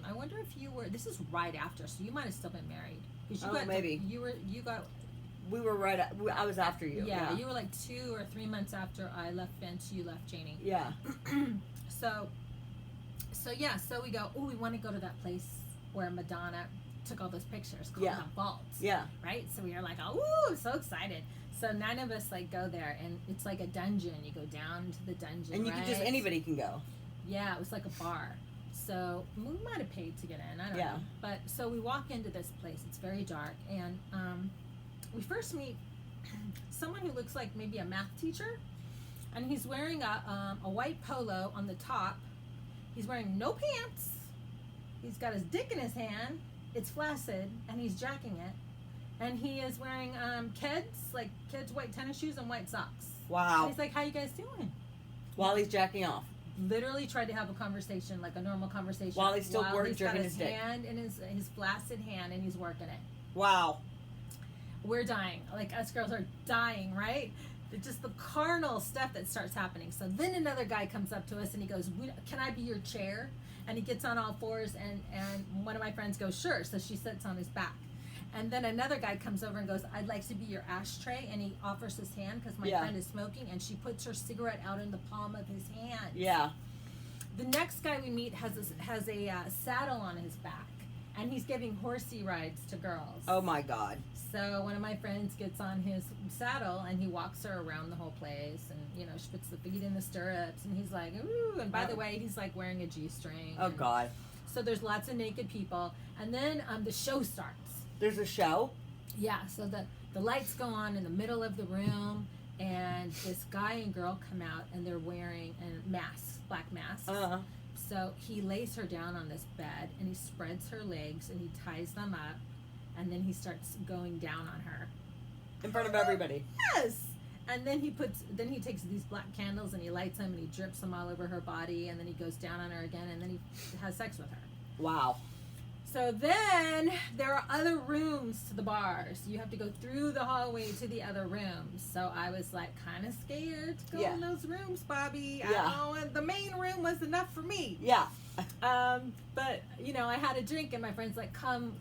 I wonder if you were. This is right after, so you might have still been married. 'Cause you Oh, got maybe. You got. We were right. I was after you. Yeah, you were like 2 or 3 months after I left Vince. You left Janie. Yeah. So yeah. So we go. Oh, we want to go to that place where Madonna took all those pictures called Yeah. the Vault. Yeah. Right? So we were like, oh, so excited. So 9 of us like go there, and it's like a dungeon. You go down into the dungeon, And you can just right? anybody can go. Yeah, it was like a bar. So we might have paid to get in. I don't Yeah. know. But so we walk into this place. It's very dark, and we first meet someone who looks like maybe a math teacher, and he's wearing a white polo on the top. He's wearing no pants. He's got his dick in his hand. It's flaccid, and he's jacking it. And he is wearing kids' white tennis shoes and white socks. And Wow. he's like, "How you guys doing?" While he's jacking off. Literally tried to have a conversation, like a normal conversation, While he's still he's got jerking his his dick. hand in his flaccid hand, and he's working it. Wow. We're dying, like us girls are dying, right? It's just the carnal stuff that starts happening. So then another guy comes up to us and he goes, "Can I be your chair?" And he gets on all fours, and one of my friends goes, "Sure." So she sits on his back. And then another guy comes over and goes, "I'd like to be your ashtray," and he offers his hand because my Yeah. friend is smoking, and she puts her cigarette out in the palm of his hand. Yeah. The next guy we meet has a saddle on his back, and he's giving horsey rides to girls. Oh my God. So one of my friends gets on his saddle, and he walks her around the whole place, and she puts the feet in the stirrups, and he's like, ooh. And by the way, he's like wearing a G-string. Oh and God. So there's lots of naked people, and then the show starts. There's a show. Yeah, so the lights go on in the middle of the room, and this guy and girl come out, and they're wearing masks, black masks. So he lays her down on this bed, and he spreads her legs, and he ties them up, and then he starts going down on her. In front of everybody. Yes. And then he takes these black candles, and he lights them, and he drips them all over her body, and then he goes down on her again, and then he has sex with her. Wow. So then there are other rooms to the bars. You have to go through the hallway to the other rooms. So I was like kind of scared to go Yeah. in those rooms, Bobby. Yeah. I know, and the main room was enough for me. Yeah. But I had a drink, and my friend's like, come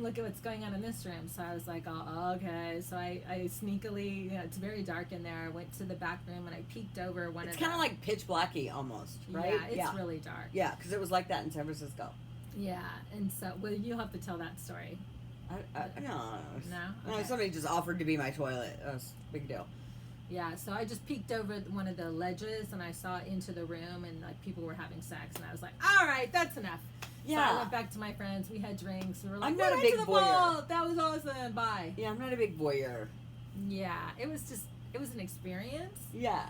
look at what's going on in this room. So I was like, oh, okay. So I sneakily, it's very dark in there. I went to the back room, and I peeked over one It's of kind of the- like Pitch Blacky almost, right? Yeah, it's really dark. Yeah, because it was like that in San Francisco. Yeah, and so, well, you'll have to tell that story. No. No? No, Okay. somebody just offered to be my toilet. That was a big deal. Yeah, so I just peeked over one of the ledges and I saw into the room and like people were having sex and I was like, all right, that's enough. So I went back to my friends. We had drinks. We were like, I'm not a "We went big to the voyeur." ball. That was awesome. Bye. Yeah, I'm not a big voyeur. Yeah, it was an experience. Yeah.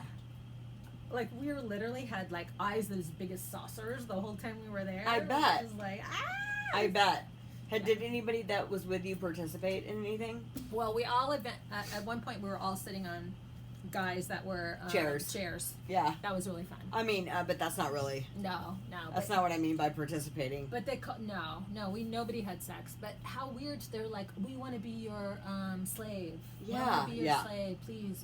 Like we were literally had like eyes as big as saucers the whole time we were there. I bet. It was like, I bet. Did anybody that was with you participate in anything? Well, we all at one point we were all sitting on guys that were Chairs. Chairs. Yeah. That was really fun. I mean, but that's not really. No. That's not what I mean by participating. But they nobody had sex. But how weird! They're like, we want to be your slave. We Yeah, want to be your yeah. slave, please,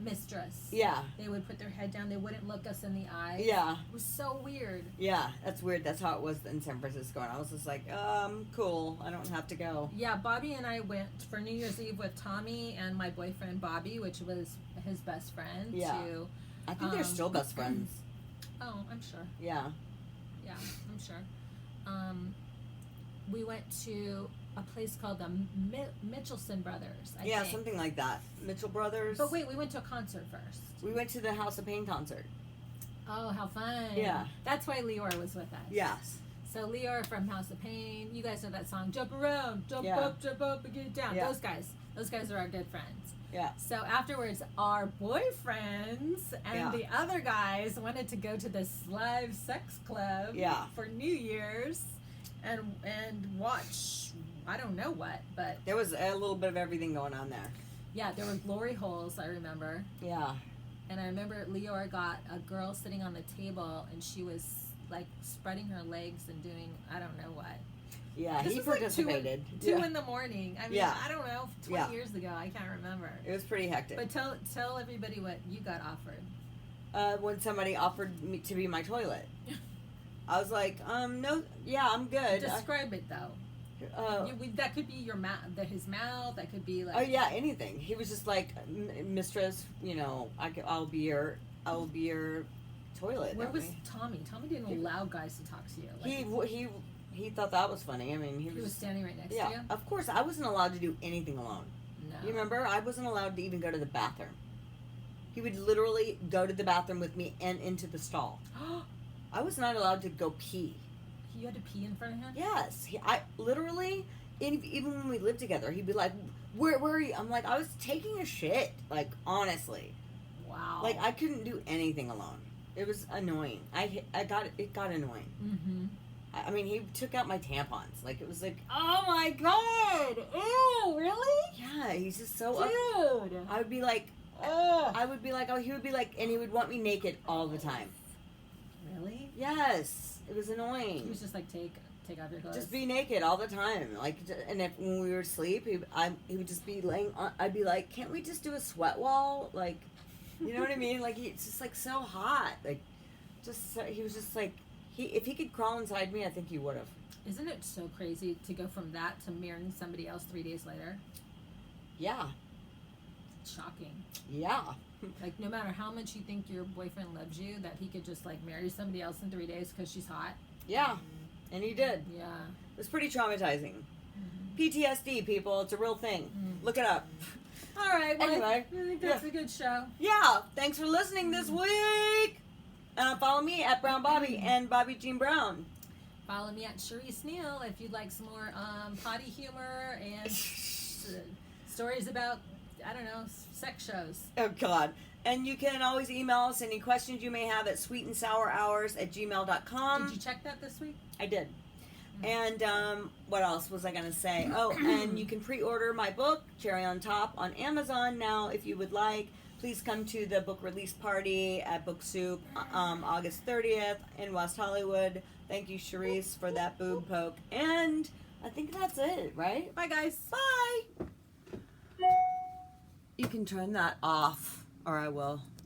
mistress. Yeah. They would put their head down. They wouldn't look us in the eye. Yeah. It was so weird. Yeah. That's weird. That's how it was in San Francisco. And I was just like, cool. I don't have to go. Yeah, Bobby and I went for New Year's Eve with Tommy and my boyfriend Bobby, which was his best friend. Yeah. To, I think they're still best friends. oh, I'm sure. Yeah. Yeah, I'm sure. We went to a place called the Mitchelson Brothers. I Yeah, think. something like that. Mitchell Brothers. But wait, we went to a concert first. We went to the House of Pain concert. Oh, how fun! Yeah. That's why Leor was with us. Yes. So Leor from House of Pain, you guys know that song, "Jump Around, Jump Yeah. Up, and Get Down." Yeah. Those guys are our good friends. Yeah. So afterwards, our boyfriends and Yeah. the other guys wanted to go to this live sex club Yeah. for New Year's and watch, I don't know what, but There was a little bit of everything going on there. yeah, there were glory holes, I remember. Yeah. And I remember Leor got a girl sitting on the table and she was like spreading her legs and doing, I don't know what. Yeah, This he was like participated. two Yeah. in the morning. I mean, Yeah. I don't know, 20 Yeah. years ago, I can't remember. It was pretty hectic. But tell everybody what you got offered. When somebody offered me to be my toilet, I was like, no, yeah, I'm good. Describe it though. That could be your mouth, his mouth. That could be like. Oh yeah, anything. He was just like, mistress, I'll be your toilet. Where I was mean, Tommy? Tommy didn't allow guys to talk to you. Like, he thought that was funny. I mean, he was standing right next to yeah. you. Of course, I wasn't allowed to do anything alone. No. You remember? I wasn't allowed to even go to the bathroom. He would literally go to the bathroom with me and into the stall. I was not allowed to go pee. You had to pee in front of him. Yes, I literally, even when we lived together, he'd be like, "Where are you?" I'm like, "I was taking a shit." Like honestly, Wow. like I couldn't do anything alone. It was annoying. It got annoying. Mm-hmm. I mean, he took out my tampons. Like it was like, Oh my god! Ew! Really? yeah, he's just so. Dude. I would be like, Oh. he would be like, and he would want me naked all the time. Really? Yes, it was annoying. He was just like, take off your clothes. Just be naked all the time, like, and if when we were asleep, he would just be laying on. I'd be like, can't we just do a sweat wall? Like, you know what I mean? Like, it's just like so hot. Like, he was just like, if he could crawl inside me, I think he would have. Isn't it so crazy to go from that to marrying somebody else 3 days later? Yeah, It's shocking. yeah, Like, no matter how much you think your boyfriend loves you, that he could just like marry somebody else in 3 days because she's hot. yeah, and he did. Yeah. It was pretty traumatizing. PTSD, people, it's a real thing. Mm. Look it up. All right. Well, Anyway, I think that's a good show. Yeah, thanks for listening this week. Follow me at Brown Bobby and Bobby Jean Brown. Follow me at Cherise Neal if you'd like some more potty humor and stories about, I don't know, sex shows. Oh, God. And you can always email us any questions you may have at sweetandsourhours@gmail.com. Did you check that this week? I did. And what else was I going to say? Oh, and you can pre-order my book, Cherry on Top, on Amazon now if you would like. Please come to the book release party at Book Soup August 30th in West Hollywood. Thank you, Cherise, for that boob poke. And I think that's it, right? Bye, guys. Bye! You can turn that off, or I will.